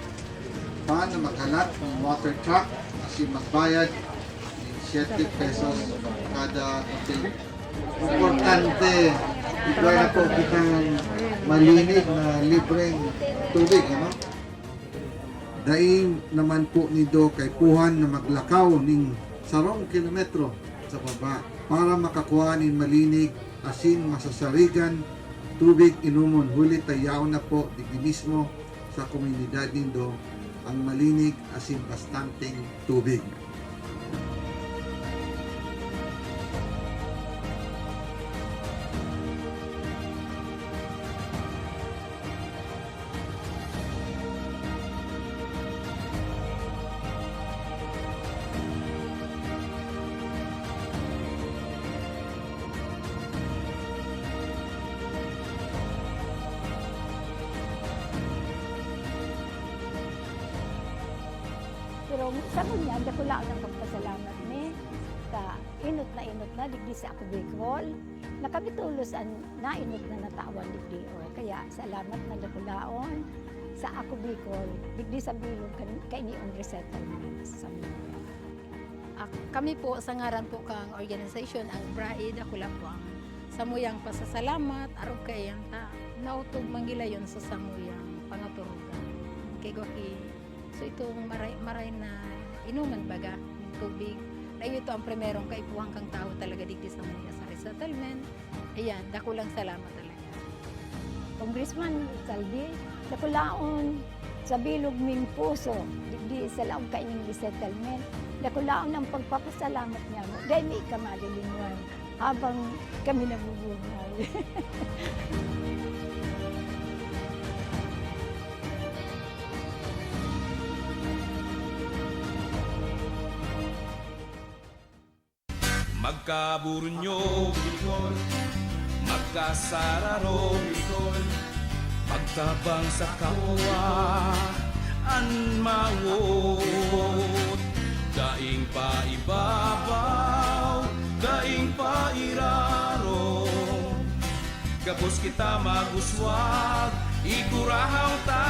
pa na maghalat ng water truck kasi magbayad ng 7 pesos kada container. Importante, ito na po kitang malinig na libreng tubig. Ano? Daing naman po nido kay Puhan na maglakaw ng 10 kilometro sa baba para makakuha ng malinig, asin, masasarigan, tubig inumon. Huli tayaw na po digdi mismo sa komunidad nindo ang malinig, asin, bastanteng tubig. Pero sa kunya, dako lang ang pagpasalamat ni ka inot na digdi sa ako Bicol. Nakabitulos ang nainot na natawan digdi or kaya salamat na dako laon sa ako Bicol digdi sa bilog kay niong resettlement sa mga. Kami po sa ngaran po kang organization ang Bride, ako lang po ang samuyang pasasalamat, araw kay ang nautog mangilayon sa samuyang pangaturugan. Kay Goki, so itong maray na inuman baga, tubig. Ay ito ang primerong kaipuhang kang tao talaga digdi sa mga sa resettlement. Ayan, dako lang salamat talaga. Congressman Saldi, sa kulaon sa bilog ming puso, digdi sa laong kaining resettlement, dako lang ang pagpapasalamat niya mo. Dahil may kamalilinwan habang kami nabubuhay. Magkaburunyo, Bicol. Magkasararo, Bicol. Pagtabang sa kapwa, anmawot. Daing pa ibabaw, daing pa iraro. Gapos kita maguswag, igurahaw ta.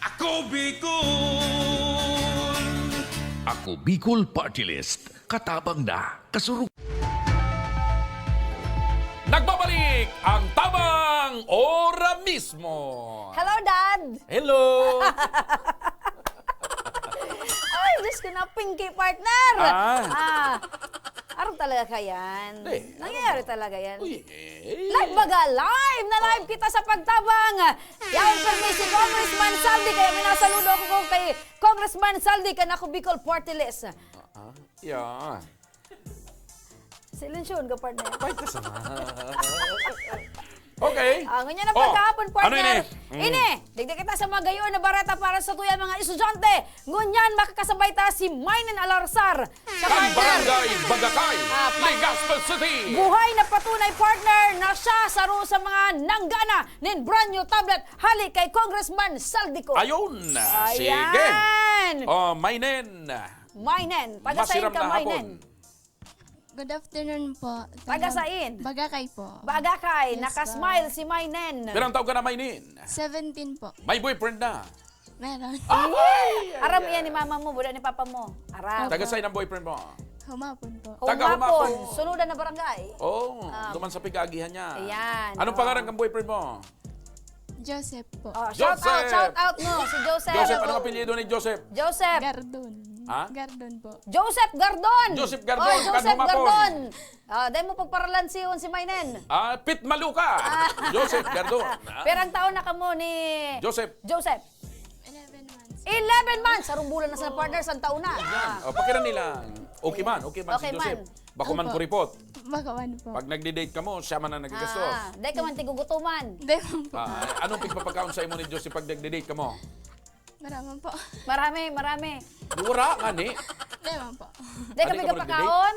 Ako Bicol! Ako Bicol Party List. Katabang na. Kasurug. Nagbabalik ang Tabang Ora mismo. Hello, Dad! Hello! Ay, Diyos ko na, pinky partner! Araw talaga yan. Nangyayari talaga yan. Live baga, live na live kita sa pagtabang. Yaon kami si Congressman Saldi, kaya minasaludo ako kay Congressman Saldi, ka na ako Bicol Party List. Yan. Silensyon ka, partner. Okay. Ganyan ang pagkahapon, partner. Ano Ini, digdig kita sa mga gayon na bareta para sa tuyan mga estudyante. Ngunyan, makakasabay ta si Mainen Alarzar. Sa Barangay Bagakay, Legazpi City. Buhay na patunay, partner, na siya saro sa mga nanggana nin brand new tablet hali kay Congressman Saldico. Ayun. Sige. Ayan. Mainen. Mainen. Pagasain Masiram ka, na Mainen. hapon. Good afternoon po. Pagasain. Bagakay po. Bagakay. Yes, Nakasmile si Mainen. Ilang taon ka na, Mainen? 17 po. May boyfriend na. Meron. Aram yan ni mama mo, buda ni papa mo. Aram. Taga sa'yo ng boyfriend mo? Humapon po. Taga Humapon. Sunudan na barangay. Oo, duman sa pigagihan niya. Ayan. Anong pangalan ng boyfriend mo? Joseph po. Shout out mo, si Joseph. Joseph, anong apelyido ni Joseph? Joseph. Gardon. Ha? Gardon po. Joseph Gardon. Joseph Gardon, Oh, Joseph kan humapon. Gardon. Dahil mo pagparalan si Maynen. Pit Maluka. Joseph Gardon. Perang taon na kamo ni Joseph. 11 months. 11 months. Sarong bulan na sa partner, sa taon na. Pakiran nila. Okay man si Okay Joseph. man. Bako man Opo. kuripot. Bakawan po. Pag nagdi-date ka mo, siya man ang nagigastos. Dahil ka man tigugutuman. Dewan po. Anong pigpapakaon sa imo ni Joseph pag nagdi-date ka mo? Maraman po. Marami. Wala nga ni. Dewan po. Dahil ka Ano ka pagpakaon.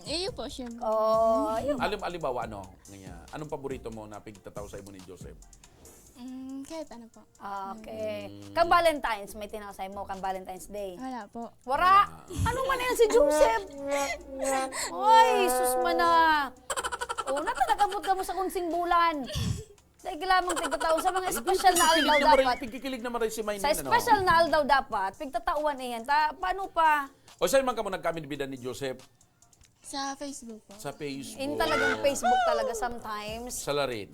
Iyo po, syempre. Oh, yun. Alibawa, anong paborito mo na pigtataw sa imo ni Joseph? Kahit ano po. Okay. Kang Valentine's, may tinasay mo kang Valentine's Day. Wala po. Wara! Ano man yan si Joseph? Ay, sus man na. Natalagabot ka mo sa kunsing bulan. Dahil lamang tigtataon sa mga special na aldaw dapat. Pigkikilig naman rin si Mayneen. Sa special na aldaw dapat, pigtatauan iyan. Paano pa? O saan man ka mo nagkaminibidan ni Joseph? Sa Facebook po. Sa Facebook. In talagang Facebook talaga sometimes. Sa Larin.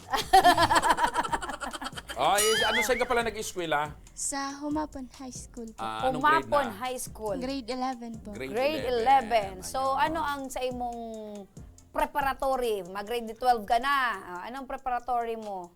Ano saan ka pala nag-eskwela? Sa Humapon High School po. Anong grade Humapon na? High School. Grade 11 po. Grade 11. So, ano ang sa imong preparatory? Mag-grade 12 ka na. Anong preparatory mo?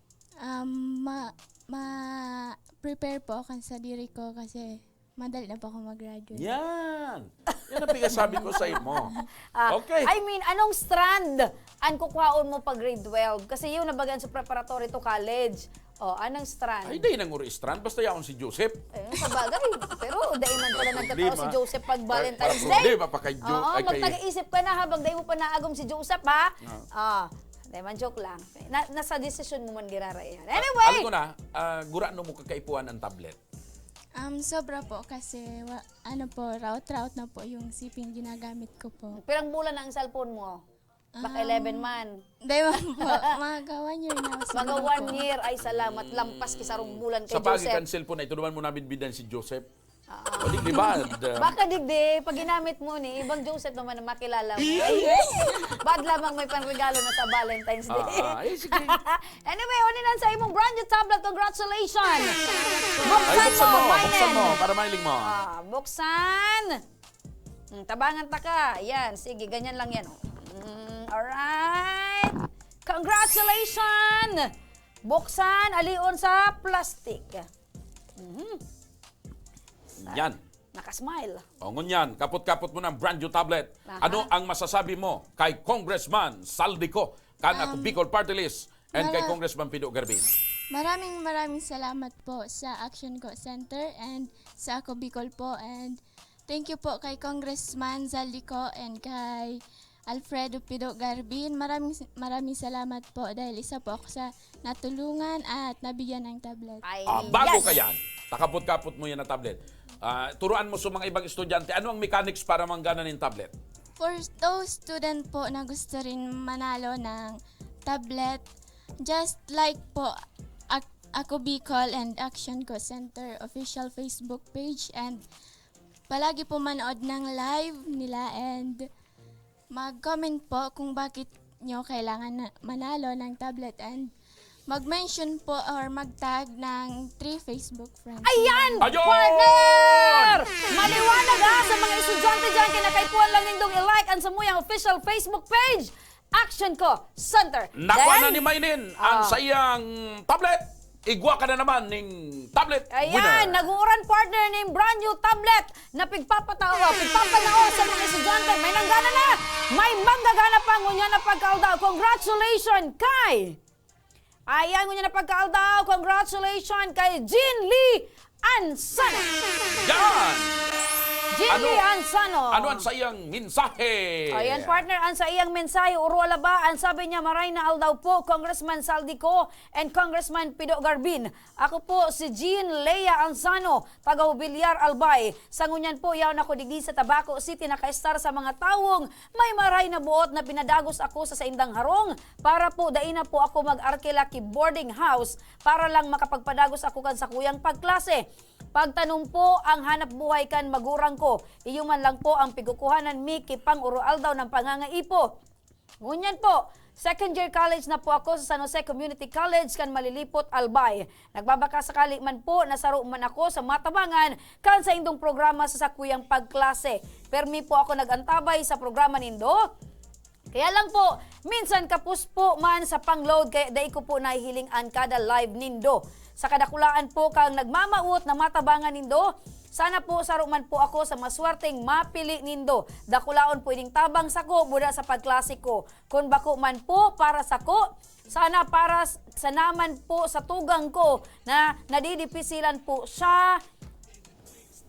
Prepare po ako sa diri ko kasi madali na po ako mag-graduate. Yan ang pinagsasabi ko sa imo. Okay. I mean, anong strand ang kukuhaon mo pag grade 12? Kasi yun nabagan sa preparatory to college. Anong strand? Ay, dahi nang strand. Basta yaon si Joseph. Sa bagay. Pero dahil man pala nagtatao si Problema. Joseph pag Valentine's Para Day. problema pa kay Oo, ay, kay- magtag-iisip ka na habang dahil mo pa naagom si Joseph, ha? Dahil man, joke lang. Nasa decision mo man girara yan. Anyway! Alam ko na, gura no mo kakaipuan ang tablet. Sobra po kasi route na po yung siping ginagamit ko po. Pirang bulan na ang cellphone mo? Baka 11 man. Dewan po. Mga 1 year na. Mga 1 year, ay salamat. Lampas kisarong bulan kay Sa Joseph. pagi-cancel po na ito naman mo namin bidan si Joseph. O di ba? Baka digdi, pag ginamit mo ni, ibang Joseph naman na makilala mo. Ay, bad lamang may panregalo na sa Valentine's Day. Sige. Anyway, uninan sa imong brand new tablet. Congratulations! Ay, Buksan mo, buksan mo, Mainen. para mailing mo. Buksan! Tabangan ta ka. Yan, sige, ganyan lang yan. Alright! Congratulations! Buksan, alion sa plastic. Yan. Nakasmile. O ngunyan, kapot-kapot mo ng brand new tablet. Aha. Ano ang masasabi mo kay Congressman Saldico, kan ako Bicol Party List, and kay Congressman Pido Garbin? Maraming salamat po sa Action Co Center and sa Ako Bicol po, and thank you po kay Congressman Saldico and kay Alfredo Pido Garbin. Maraming salamat po dahil isa po ako sa natulungan at nabigyan ng tablet. Bago ka yan, takapot-kapot mo yan na tablet. Turuan mo sa mga ibang estudyante, ano ang mechanics para manggana ng tablet? For those student po na gusto rin manalo ng tablet, just like po Ako Bicol and Action Co Center official Facebook page, and palagi po manood ng live nila and mag-comment po kung bakit nyo kailangan manalo ng tablet, and mag-mention po or mag-tag ng 3 Facebook friends. Ayan! Ayun! Partner! Maliwanag sa mga estudyante dyan, kinakaipuan lang nindong i-like ang samuyang official Facebook page, Action Co Center. Nakuha na ni Mayneen ang sayang tablet. Igwa ka na naman ng tablet Ayan, winner. nag-uuran partner ng brand new tablet na pigpapanao sa mga estudyante. May nanggana na! May manggagana pa, ngunya na pagkaldaw. Congratulations kay... Ayan, ngunya na pagkaldaw. Congratulations kay Jean Lee Ansano. Yan! Jean Lee Ansano. Ano ang sayang mensahe? Ayan, partner, ang sa iyang mensahe, uruwala ba? Ang sabi niya, maray na aldaw po, Congressman Saldico and Congressman Pido Garbin. Ako po si Jean Lea Ansano, taga-Hubilyar, Albay. Sa ngunyan po, yaw na ko digdi sa Tabaco City, naka-star sa mga tawong may maray na buot na pinadagos ako sa Saindang Harong para po dain na po ako mag-Arkelaki boarding house para lang makapagpadagos ako kan sa kuyang pagklase. Pagtanong po ang hanap buhay kan magurang ko, iyo man lang po ang pigukuhanan mi kipang urual daw ng pangangaipo. Ngunyan po, Second year college na po ako sa San Jose Community College kan Malilipot, Albay. Nagbabaka sakali man po nasaro man ako sa Matabangan kan sa indong programa sa sakuyang pagklase. Permi po ako nagantabay sa programa nindo. Kaya lang po, minsan kapus po man sa pangload kaya dai ko po nahihiling an kada live nindo. Sa kadakulaan po kang nagmamaut na Matabangan nindo, sana po saruman po ako sa maswerteng mapili nindo. Dakulaon pwedeng tabang sako buda sa pagklase ko. Kung bako man po para sako, sana para sa naman po sa tugang ko na nadidipisilan po siya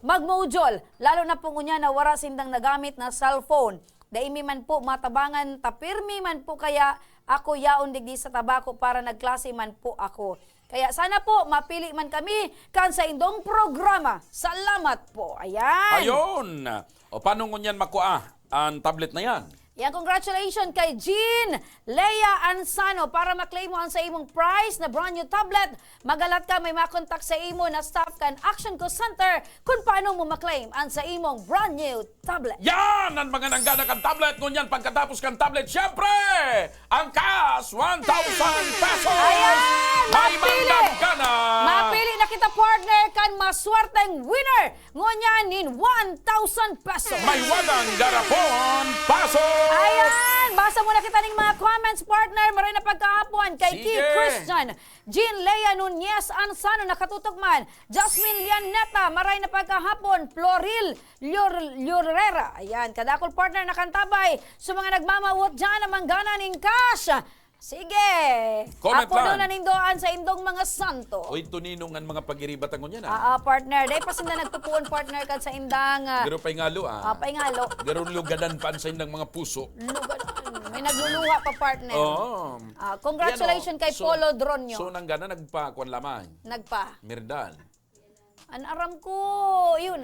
magmojol. Lalo na po ngunya na wara sindang nagamit na cellphone. Daimi man po Matabangan, tapirmi man po kaya ako yaon digdi sa tabako para nagklase man po ako. Kaya sana po mapili man kami kan sa indong programa. Salamat po. Ayan. Ayon. O paano ngunyan makuha ang tablet na yan? Yan, congratulations kay Jean Leia Ansano para maklaim mo ang sa imong prize na brand new tablet. Magalat ka, may makontak sa imo na staff kan Action Co Center kung paano mo maklaim ang sa imong brand new tablet. Yan ang mga nanggana kang tablet. Ngunyan pagkatapos kang tablet, syempre, ang cash, 1,000 pesos! Ayan! May Mapili! manggana! Mapili na kita partner kan maswerteng winner. Ngunyan nin 1,000 pesos. May wadang garapon, paso! Ayan! Basa muna kita ng mga comments, partner. Maray na pagkahapon kay Sige. Key Christian, Jean Leia Nunez Ansano, nakatutok man. Jasmine Lianeta, maray na pagkahapon. Floril Llorera. Ayan, kadakol partner nakantabay. So mga nagmamawot dyan na manggana ng cash. Sige. Comment Apo doon lang. na nindoan sa indong mga santo. Oy, tuninong ang mga pagiribat ang ngunyan, ha? Partner. Dahil pa sinda nagtupuan partner kan sa indang... Garo pa'y ngalo, paingalo. Garo lugadan pa sa ng mga puso. May nagluluha pa partner. Oo. Congratulations kay Polo Dronyo. So, nanggana nagpa-kuan lamang. Nagpa. Mirdal. An aram ko, yun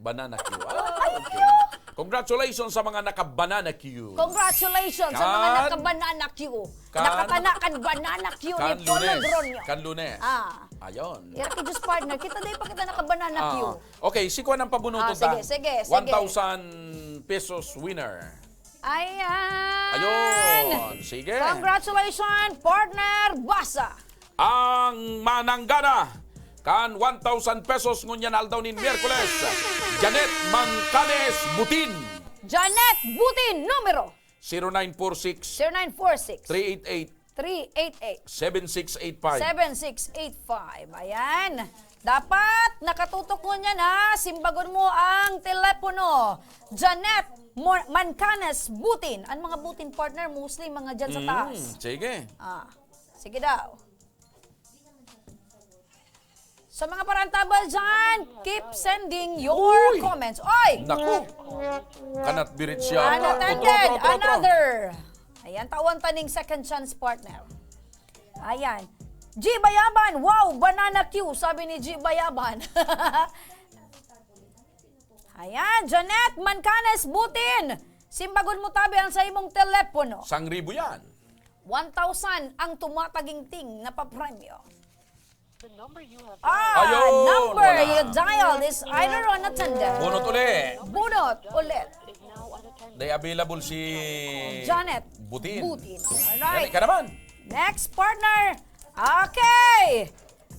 Banana Q. Okay. Congratulations sa mga naka-banana Q. Congratulations sa mga naka-banana Q. Nakatana kan banana Q ni Polo Dronyo. Kan Lunes. Ayon. Iraki Diyos partner, kita day pa kita naka-banana Q. Okay, si Kuan ang pabunuto sige. 1,000 pesos winner. Ayan. Ayun. Sige. Congratulations, partner Basa. Ang mananggana kan 1,000 pesos ngunyan aldaw nin Miyerkules. Janet Mancanes Butin. Janet Butin, numero 0946 0946 388 388 7685. 7685. Ayan. Dapat nakatutok mo niya na simbagon mo ang telepono. Janet Mancanes Butin. Ang mga Butin partner, mostly mga dyan sa taas. Sige. Sige daw. Sa mga parantabal dyan, keep sending your comments. Oy! Naku! Kanat birit siya. Unattended, another. Ayan, tawan taning second chance partner. Ayan. G. Bayaban, wow, banana Q, sabi ni G. Bayaban. Ayan, Janet Mancanes Butin. Simbagon mo tabi ang sa imong telepono. 1,000 yan. 1,000 ang tumataging-ting na papremyo. Ayun, Number wala. you dialed is either unattended. Bunot ulit. Bunot ulit. They available si Janet Butin. Alright. Yan ka naman. Next partner. Okay.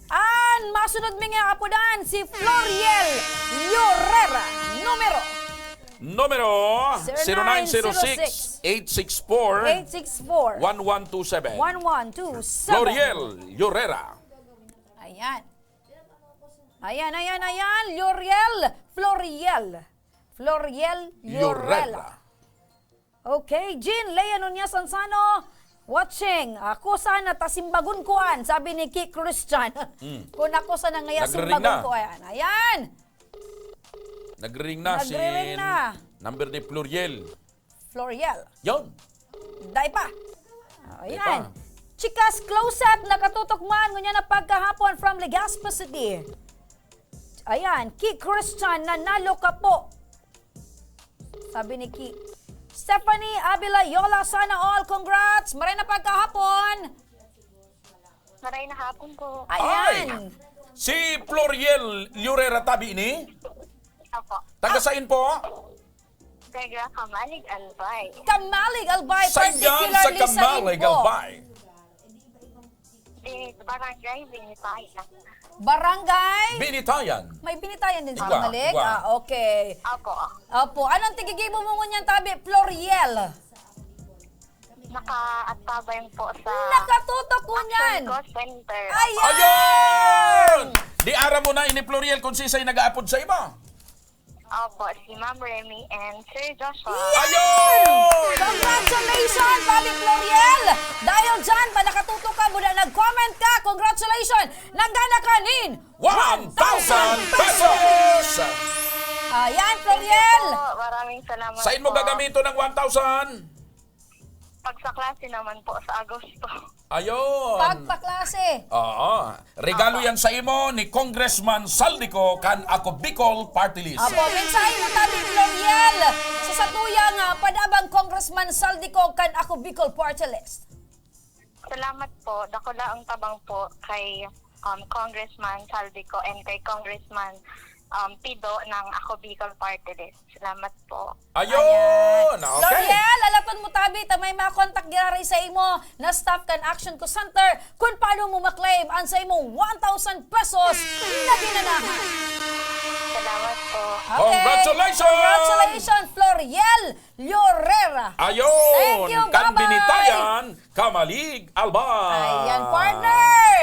An masunod mi nga apudan si Floriel Llorera. Numero 0906-864-1127. 1127. Floriel Llorera. Ayan. Floriel Llorera. Okay, Jean Leia Nunez Ansano, watching. Ako sana tasimbagon kuan, sabi ni Key Christian. Kung ako sana ngaya simbagon kuan. Ayan. Nagre-ring na si number ni Floriel. Yon. Dai pa. Ayan. Chicas Close-Up, nakatutok man. Ngunya na pagkahapon from Legazpi City. Ayan, Key Christian, nanalo ka po. Sabi ni Key. Stephanie Avila Yola, sana all. Congrats. Maray na pagkahapon. Maray na hapon po. Ayan. Si Floriel Llorera tabi ini? Opo. Taga sain po? Taga Kamalig Albay. Kamalig Albay, Saan yan sa particularly sa Kamalig, Ipo. Albay? Barangay Binitayan. Barangay? Binitayan. May binitayan din sa Igwa, Kamalig? igwa. Okay. Apo. Opo. Anong tigigibo mo ngunyan tabi? Floriel. Naka-atabayan po sa Nakatutok ngunyan. Action Co Center. Ayun! Di ara mo na ini Floriel kung sisay nag-aapod sa iba. Opo, si Ma'am Remy and Sir Joshua. Ayun! Congratulations, Bobby Floriel! Dahil dyan, pa nakatutok ka, muna nag-comment ka, congratulations! Nanggana ka nin 1,000 pesos! Ayan, Floriel! Po, maraming salamat Saan mo po. gagamito ng 1,000? Pag sa klase naman po sa Agosto. Ayun. Pagpaklase. Oo. Regalo yan sa imo ni Congressman Saldico kan ako Bicol Party List. Apo, mensahe mo tabi, Floriel! Sa satuyang padabang Congressman Saldico kan ako Bicol Party List. Salamat po. Dakula ang tabang po kay Congressman Saldico and kay Congressman Pido ng Ako Bicol Party List. Salamat po. Ayun! Okay. Floriel, alapon mo tabi, tamay makontak girari sa imo na staff kan Action Co Center kung paano mo maklaim ang sa imong 1,000 pesos na ginanahan. Salamat po. Okay. Congratulations! Congratulations, Floriel Llorera. Ayun! Thank you, kan bye-bye! binitayan, Kamalig Albay! Ayan, partner!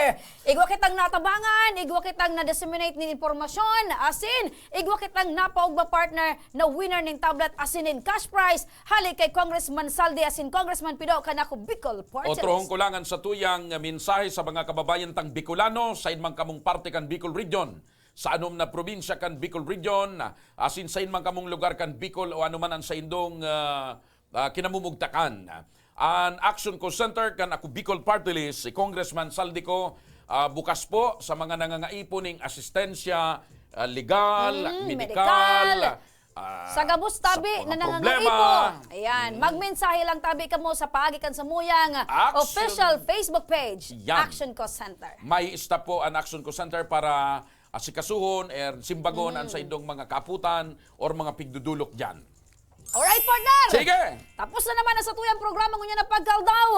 Igwa kitang natabangan, igwa kitang na-disseminate ng informasyon, asin, igwa kitang napaugba partner na winner ng tablet asin in cash prize, halik kay Congressman Saldi asin Congressman Pido kanako Bicol Party Otrohong List. kulangan sa tuyang mensahe sa mga kababayan tang Bicolano, sa inmang kamong parte kan Bicol Region. Sa anom na probinsya kan Bicol Region, asin sa inmang kamong lugar kan Bicol o anuman ang sa indong kinamumugtakan. Ang Action Co Center kan ako Bicol Party List, si Congressman Saldico, bukas po sa mga nangangaipo ng asistensya, legal, medical, Sa gabos tabi sa na mga nangangaipo. problema. Ayan, magmensahe lang tabi ka mo sa paagikan sa muyang official Facebook page, Yan. Action Co Center. May stop po ang Action Co Center para asikasuhon, simbagon ang sa indong mga kaputan or mga pigdudulok dyan. Alright, partner! Sige! Tapos na naman ang sa tuyang programa ngunya na pagkaldaw.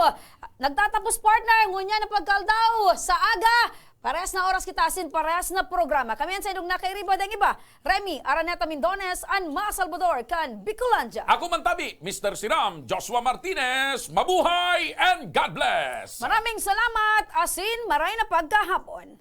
Nagtatapos, partner, ngunya na pagkaldaw sa aga. Parehas na oras kita asin, parehas na programa. Kami yan sa idong nakairiba ng iba. Remy Araneta Mindones and Ma Salvador kan Bicolandia. Ako man tabi, Mr. Siram, Joshua Martinez, mabuhay and God bless! Maraming salamat, asin, maray na pagkahapon.